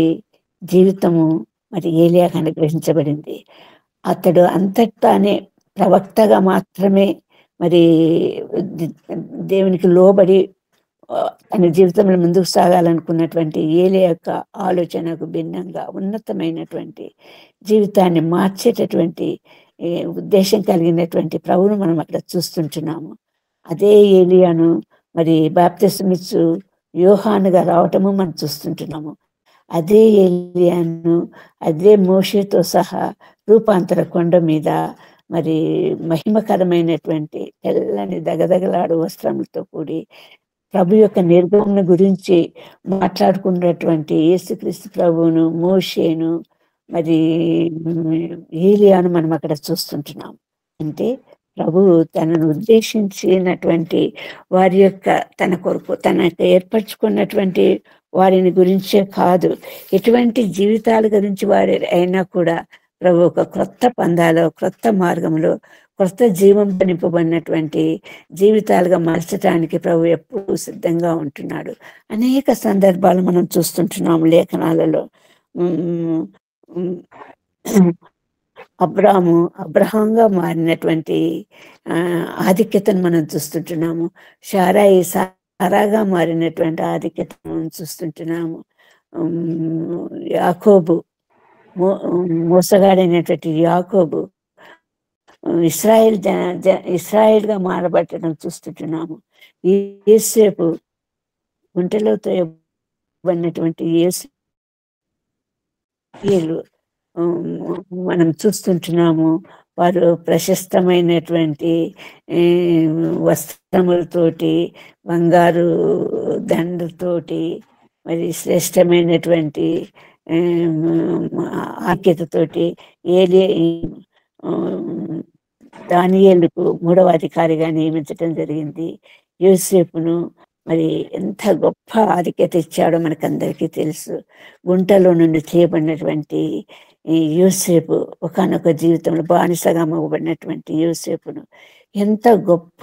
జీవితము మరి ఏలియాకు అనుగ్రహించబడింది. అతడు అంతటానే ప్రవక్తగా మాత్రమే మరి దేవునికి లోబడి తన జీవితంలో ముందుకు సాగాలనుకున్నటువంటి ఏలియా యొక్క ఆలోచనకు భిన్నంగా ఉన్నతమైనటువంటి జీవితాన్ని మార్చేటటువంటి ఉద్దేశం కలిగినటువంటి ప్రభువును మనం అక్కడ చూస్తుంటున్నాము. అదే ఏలియాను మరి బాప్తిస్మమిచ్చు యోహానుగా రావటము మనం చూస్తుంటున్నాము. అదే ఏలియాను అదే మోషేతో సహా రూపాంతర కొండ మీద మరి మహిమకరమైనటువంటి తెల్లని దగదగలాడు వస్త్రములతో కూడి ప్రభు యొక్క నిర్గమన గురించి మాట్లాడుకున్నటువంటి యేసుక్రీస్తు ప్రభువును, మోషేను, మరి ఏలియాను మనం అక్కడ చూస్తుంటున్నాం. అంటే ప్రభువు తనను ఉద్దేశించినటువంటి వారి యొక్క తన కొరకు తనకు ఏర్పరచుకున్నటువంటి వారిని గురించే కాదు, ఎటువంటి జీవితాల గురించి వారి అయినా కూడా ప్రభు ఒక క్రొత్త పందాలో, క్రొత్త మార్గంలో, క్రొత్త జీవం నింపబడినటువంటి జీవితాలుగా మార్చడానికి ప్రభు ఎప్పుడూ సిద్ధంగా ఉంటున్నాడు. అనేక సందర్భాలు మనం చూస్తుంటున్నాము లేఖనాలలో. అబ్రహాంగా మారినటువంటి ఆధిక్యతను మనం చూస్తుంటున్నాము. సారాగా మారినటువంటి ఆధిక్యతను మనం చూస్తుంటున్నాము. యాకోబు మోసగాడైనటువంటి యాకోబు ఇస్రాయేల్గా మారబట్టడం చూస్తుంటున్నాము. యేసేపు గుంటలతో ఇవ్వబడినటువంటి యేసు మనం చూస్తుంటున్నాము. వారు ప్రశస్తమైనటువంటి వస్త్రములతోటి, బంగారు దండతోటి, మరి శ్రేష్టమైనటువంటి ఆఖ్యతతోటి ఏలి దానియేలుకు 3వ అధికారిగా నియమించటం జరిగింది. యోసేపును మరి ఎంత గొప్ప ఆధిక్యత ఇచ్చాడో మనకందరికీ తెలుసు. గుంటలో నుండి చేయబడినటువంటి ఈ యోసేపు ఒకానొక జీవితంలో బానిసగా అమ్మబడినటువంటి యోసేపును ఎంత గొప్ప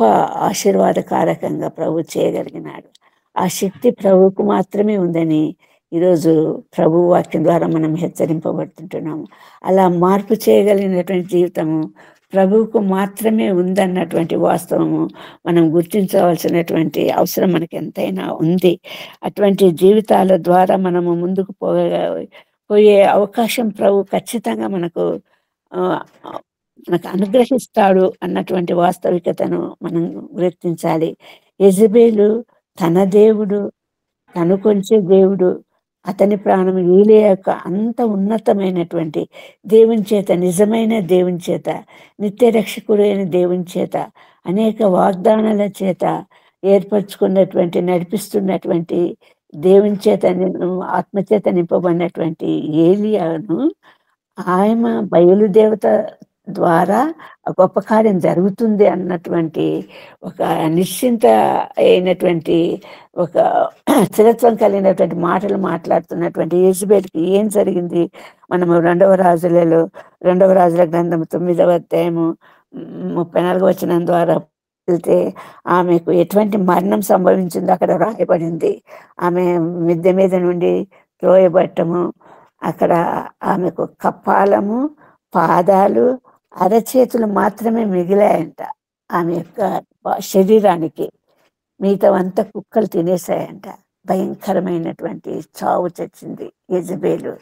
ఆశీర్వాదకారకంగా ప్రభు చేయగలిగినాడు. ఆ శక్తి ప్రభువుకు మాత్రమే ఉందని ఈరోజు ప్రభు వాక్యం ద్వారా మనం హెచ్చరింపబడుతుంటున్నాము. అలా మార్పు చేయగలిగినటువంటి జీవితము ప్రభువుకు మాత్రమే ఉందన్నటువంటి వాస్తవము మనం గుర్తించవలసినటువంటి అవసరం మనకి ఎంతైనా ఉంది. అటువంటి జీవితాల ద్వారా మనము ముందుకు పోయే అవకాశం ప్రభు ఖచ్చితంగా మనకు అనుగ్రహిస్తాడు అన్నటువంటి వాస్తవికతను మనం గుర్తించాలి. యెజబెలు తన దేవుడు, తను కొలిచే దేవుడు, అతని ప్రాణం ఏలియా యొక్క అంత ఉన్నతమైనటువంటి దేవుని చేత, నిజమైన దేవుని చేత, నిత్య రక్షకుడైన దేవుని చేత, అనేక వాగ్దానాల చేత ఏర్పరచుకున్నటువంటి, నడిపిస్తున్నటువంటి దేవుని చేత, ఆత్మచేత నింపబడినటువంటి ఏలియాను ఆయన బయలుదేవత ద్వారా గొప్ప కార్యం జరుగుతుంది అన్నటువంటి ఒక నిశ్చింత అయినటువంటి ఒక స్థిరత్వం కలిగినటువంటి మాటలు మాట్లాడుతున్నటువంటి యెజబెలుకి ఏం జరిగింది? మనము 2వ రాజుల గ్రంథం 9వ అధ్యాయము 34వ వచనం ద్వారా వెళ్తే ఆమెకు ఎటువంటి మరణం సంభవించిందో అక్కడ రాయబడింది. ఆమె మిద్దె మీద నుండి త్రోయబట్టము, అక్కడ ఆమెకు కపాలము, పాదాలు, అరచేతులు మాత్రమే మిగిలాయంట ఆమె యొక్క శరీరానికి. మిగతావంతా కుక్కలు తినేసాయంట. భయంకరమైనటువంటి చావు చచ్చింది యెజబెలు.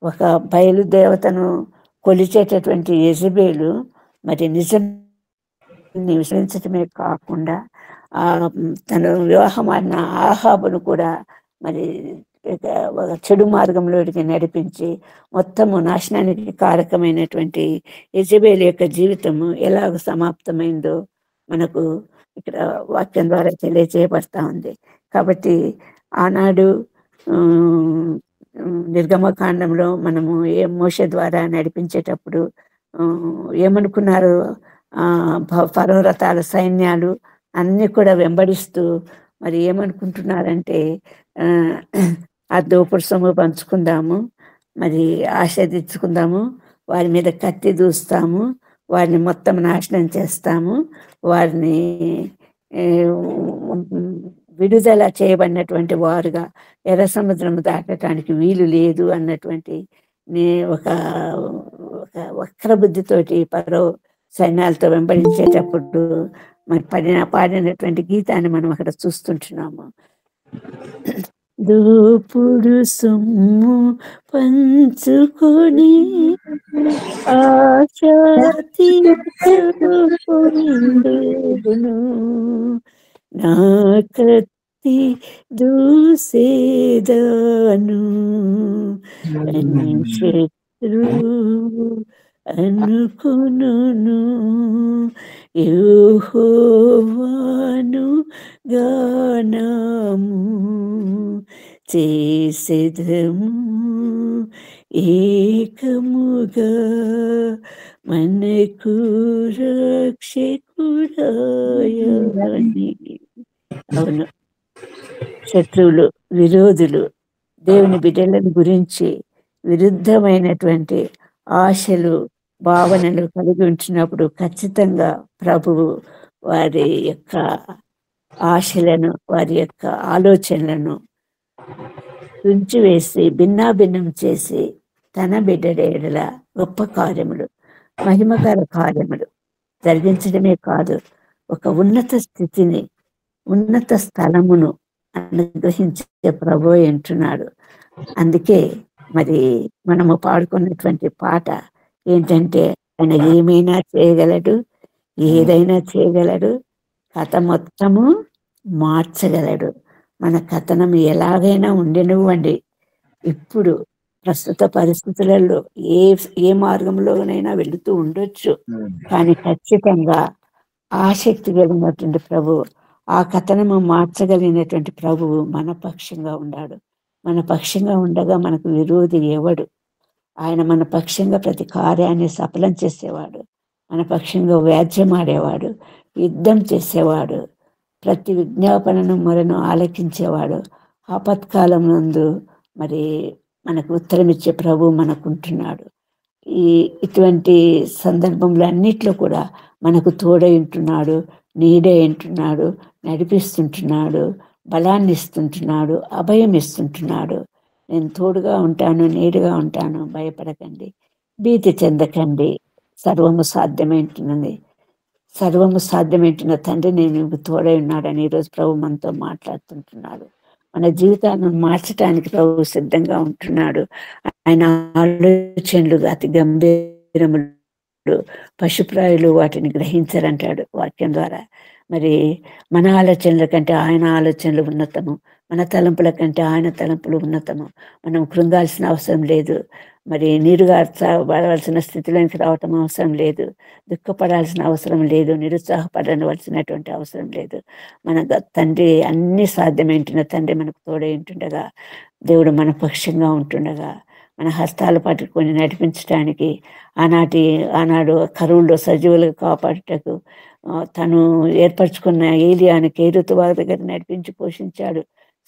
ఒక బయలుదేవతను కొలిచేటటువంటి యెజబెలు మరి విశ్వసించటమే కాకుండా తను వివాహమాడిన ఆహాబును కూడా మరి చెడు మార్గంలోకి నడిపించి మొత్తము నాశనానికి కారకమైనటువంటి యెజబెలు యొక్క జీవితము ఎలాగ సమాప్తమైందో మనకు ఇక్కడ వాక్యం ద్వారా తెలియజేయబడతా ఉంది. కాబట్టి ఆనాడు నిర్గమకాండంలో మనము మోషే ద్వారా నడిపించేటప్పుడు ఏమనుకున్నారు? ఫరో రథాల సైన్యాలు అన్ని కూడా వెంబడిస్తూ మరి ఏమనుకుంటున్నారంటే ఆ దోపుడు సొమ్ము పంచుకుందాము, మరి ఆశీర్వదించుకుందాము, వారి మీద కత్తి దూస్తాము, వారిని మొత్తం నాశనం చేస్తాము, వారిని విడుదల చేయబడినటువంటి వారుగా ఎర్ర సముద్రం దాటడానికి వీలు లేదు అన్నటువంటి ఒక వక్ర బుద్ధితోటి పరో సైన్యాలతో వెంబడించేటప్పుడు మరి పాడినటువంటి గీతాన్ని మనం అక్కడ చూస్తుంటున్నాము. దోపుడు సొమ్ము పంచుకొని ఆశాతి నా కత్తి దూసేదాను శత్రు అనుకును యెహోవాను గానము చేసెదము ఏకముగా మనకు రక్షకుడాయని. అవును, శత్రువులు, విరోధులు దేవుని బిడ్డలను గురించి విరుద్ధమైనటువంటి ఆశలు, భావనలు కలిగి ఉంచినప్పుడు ఖచ్చితంగా ప్రభువు వారి యొక్క ఆశలను, వారి యొక్క ఆలోచనలను తుంచివేసి భిన్నాభిన్నం చేసి తన బిడ్డల గొప్ప కార్యములు, మహిమకర కార్యములు జరిగించడమే కాదు, ఒక ఉన్నత స్థితిని, ఉన్నత స్థలమును అనుగ్రహించే ప్రభు అంటున్నాడు. అందుకే మరి మనము పాడుకున్నటువంటి పాట ఏంటంటే, ఆయన ఏమైనా చేయగలడు, ఏదైనా చేయగలడు, కథ మొత్తము మార్చగలడు. మన కథనం ఎలాగైనా ఉండనివ్వండి, ఇప్పుడు ప్రస్తుత పరిస్థితులలో ఏ మార్గంలోనైనా వెళుతూ ఉండొచ్చు, కానీ ఖచ్చితంగా ఆసక్తి కలిగినటువంటి ప్రభు, ఆ కథనము మార్చగలిగినటువంటి ప్రభువు మన పక్షంగా ఉన్నాడు. మన పక్షంగా ఉండగా మనకు విరోధి ఎవడు? ఆయన మన పక్షంగా ప్రతి కార్యాన్ని సఫలం చేసేవాడు, మన పక్షంగా వ్యాజ్యమాడేవాడు, యుద్ధం చేసేవాడు, ప్రతి విజ్ఞాపనను మొరను ఆలకించేవాడు. ఆపత్కాలం నందు మరి మనకు ఉత్తరమిచ్చే ప్రభు మనకుంటున్నాడు. ఇటువంటి సందర్భంలో అన్నిట్లో కూడా మనకు తోడై ఉంటున్నాడు, నీడై ఉంటున్నాడు, నడిపిస్తుంటున్నాడు, బలాన్ని ఇస్తుంటున్నాడు, అభయం ఇస్తుంటున్నాడు. నేను తోడుగా ఉంటాను, నీడుగా ఉంటాను, భయపడకండి, భీతి చెందకండి, సర్వము సాధ్యమైంటున్నది, సర్వము సాధ్యమైంటున్న తండ్రి నేను నీకు తోడై ఉన్నాడని ఈరోజు ప్రభు మనతో మాట్లాడుతుంటున్నాడు. మన జీవితాలను మార్చడానికి ప్రభు సిద్ధంగా ఉంటున్నాడు. ఆయన ఆలోచనలు అతి గంభీరములు, పశుప్రాయులు వాటిని గ్రహించరంటాడు వాక్యం ద్వారా. మరి మన ఆలోచనల కంటే ఆయన ఆలోచనలు ఉన్నతము, మన తలంపుల కంటే ఆయన తలంపులు ఉన్నతము. మనం కృంగాల్సిన అవసరం లేదు, మరి నీరుగా పడవలసిన స్థితిలోనికి రావటం అవసరం లేదు, దుఃఖపడాల్సిన అవసరం లేదు, నిరుత్సాహపడవలసినటువంటి అవసరం లేదు. మన తండ్రి అన్ని సాధ్యమైంటున్న తండ్రి మనకు తోడై ఉంటుండగా, దేవుడు మన పక్షంగా ఉంటుండగా, మన హస్తాలు పట్టుకొని నడిపించడానికి, ఆనాడు కరువుల్లో సజీవులుగా కాపాడుటకు తను ఏర్పరచుకున్న ఏలియాని కేరుతు వారి దగ్గర నడిపించి పోషించాడు,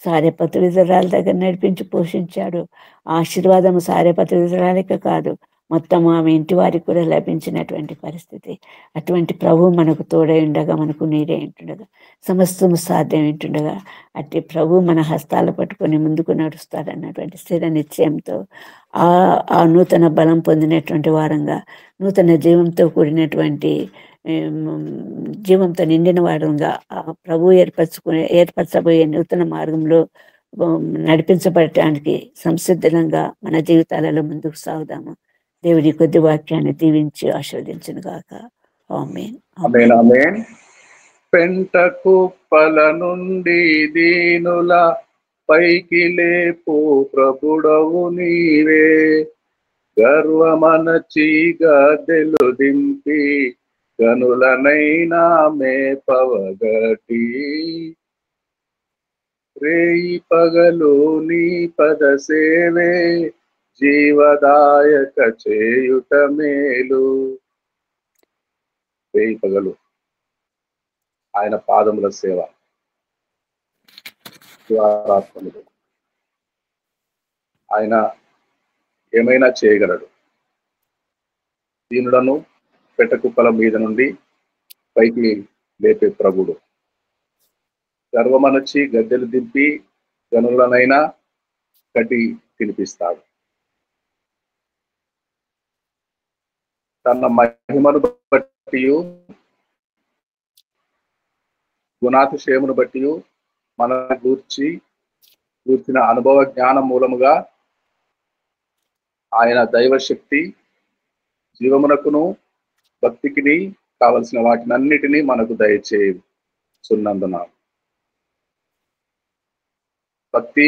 సారెపతు విజరాల దగ్గర నడిపించి పోషించాడు. ఆశీర్వాదము సారెపతు విజరాలకే కాదు, మొత్తం ఆమె ఇంటి వారికి కూడా లభించినటువంటి పరిస్థితి. అటువంటి ప్రభు మనకు తోడై ఉండగా, మనకు నీడై ఉంటుండగా, సమస్తము సాధ్యం ఉంటుండగా, అట్టి ప్రభు మన హస్తాలు పట్టుకొని ముందుకు నడుస్తాడన్నటువంటి స్థిర నిశ్చయంతో ఆ నూతన బలం పొందినటువంటి వారంగా, నూతన జీవంతో కూడినటువంటి జీవంతో నిండిన వారంగా ఆ ప్రభు ఏర్పరచబోయే నూతన మార్గంలో నడిపించబడటానికి సంసిద్ధంగా మన జీవితాలలో ముందుకు సాగుదాము. దేవుడి కొద్ది వాక్యాన్ని దీవించి ఆశీర్వదించును గాక. ఆమేన్. ఆమేన్. ఆమేన్. పెంట కుప్పల నుండి దీనుల పైకి లేపు ప్రభుడవు నీవే, గర్వమనచి గద్దెలు దింపి గనులనైనా మేపవగటి, రేయి పగలు నీ పద సేవే జీవదాయక చేయుట మేలు. రేయి పగలు ఆయన పాదముల సేవ, ఆయన ఏమైనా చేయగలడు. దీనులను పెట్టకుప్పల మీద నుండి పైకి లేపే ప్రభుడు, గర్వమనచి గద్దెలు దింపి గనులనైనా కట్టి తినిపిస్తాడు. తన మహిమను బట్టి గుణాతిశయమును బట్టి మన గూర్చిన అనుభవ జ్ఞానం మూలముగా ఆయన దైవశక్తి జీవమునకును భక్తికిని కావలసిన వాటినన్నిటినీ మనకు దయచేయుచున్నందున, భక్తి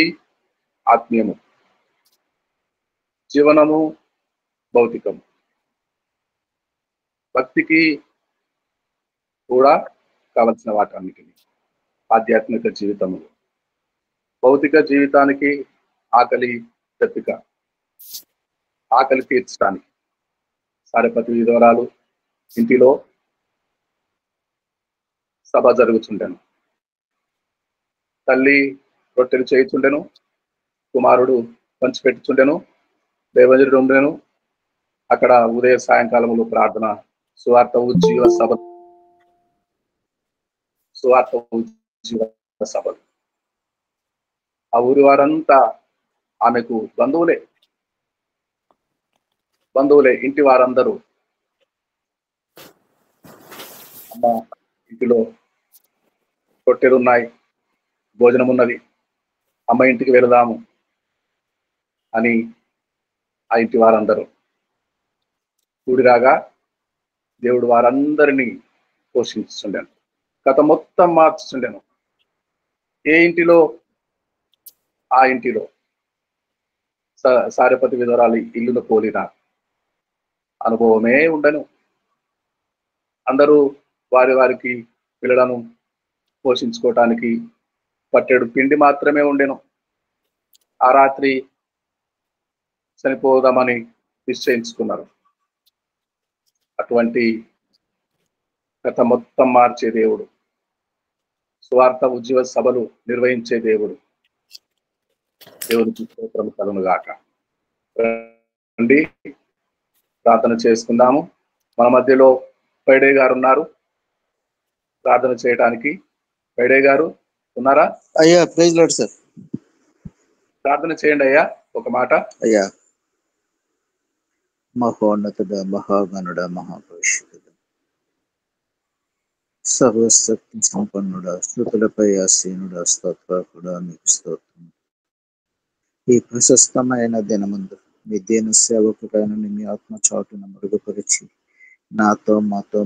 ఆత్మీయము, జీవనము భౌతికము. భక్తికి కూడా కావలసిన వాటన్నిటిని ఆధ్యాత్మిక జీవితములు, భౌతిక జీవితానికి ఆకలి దప్పిక, ఆకలి తీర్చడానికి సారెపతి విధవరాలు ఇంటిలో సభ జరుగుతుండెను. తల్లి రొట్టెలు చేయుచుండెను, కుమారుడు పంచిపెట్టుచుండెను, దేవజనుడు ఉండెను. అక్కడ ఉదయ సాయంకాలములు ప్రార్థన, సువార్త ఉజ్జీవ సభలు. ఆ ఊరి వారంతా ఆమెకు బంధువులే. ఇంటి వారందరూ, అమ్మ ఇంటిలో రొట్టెలు ఉన్నాయి, భోజనం ఉన్నది, అమ్మ ఇంటికి వెళదాము అని ఆ ఇంటి వారందరూ కూడిరాగా దేవుడు వారందరినీ పోషించుండెను, కథ మొత్తం మార్చుండెను. ఏ ఇంటిలో ఆ ఇంటిలో సారెపతి విధవరాలు ఇల్లును పోలిన అనుభవమే ఉండను. అందరూ వారికి పిల్లలను పోషించుకోవటానికి పట్టెడు పిండి మాత్రమే ఉండెను. ఆ రాత్రి చనిపోదామని నిశ్చయించుకున్నారు. అటువంటి కథ మొత్తం మార్చే దేవుడు, స్వార్థ ఉద్యోగ సభలు నిర్వహించే దేవుడు, దేవుడికి స్తోత్రం కలుగును గాక. రండి ప్రార్థన చేసుకుందాము. మన మధ్యలో పైడే గారు ఉన్నారు ప్రార్థన చేయడానికి. పైడే గారు ఉన్నారా? అయ్యా ప్రైజ్ లార్డ్ సార్. ప్రార్థన చేయండి అయ్యా ఒక మాట. అయ్యా మహోన్నతుడ, మహాగణుడ, మహాపరిశుద్ధుడ, సర్వశక్తి సంపన్నుడ, శ్రుతులపై ఆసీనుడ, స్తోత్రకుడ, మీకు స్తోత్రం. ఈ ప్రశస్తమైన దినమందు మీ దీన సేవకుడైన మీ ఆత్మ చాటును మరుగుపరిచి నాతో మాతో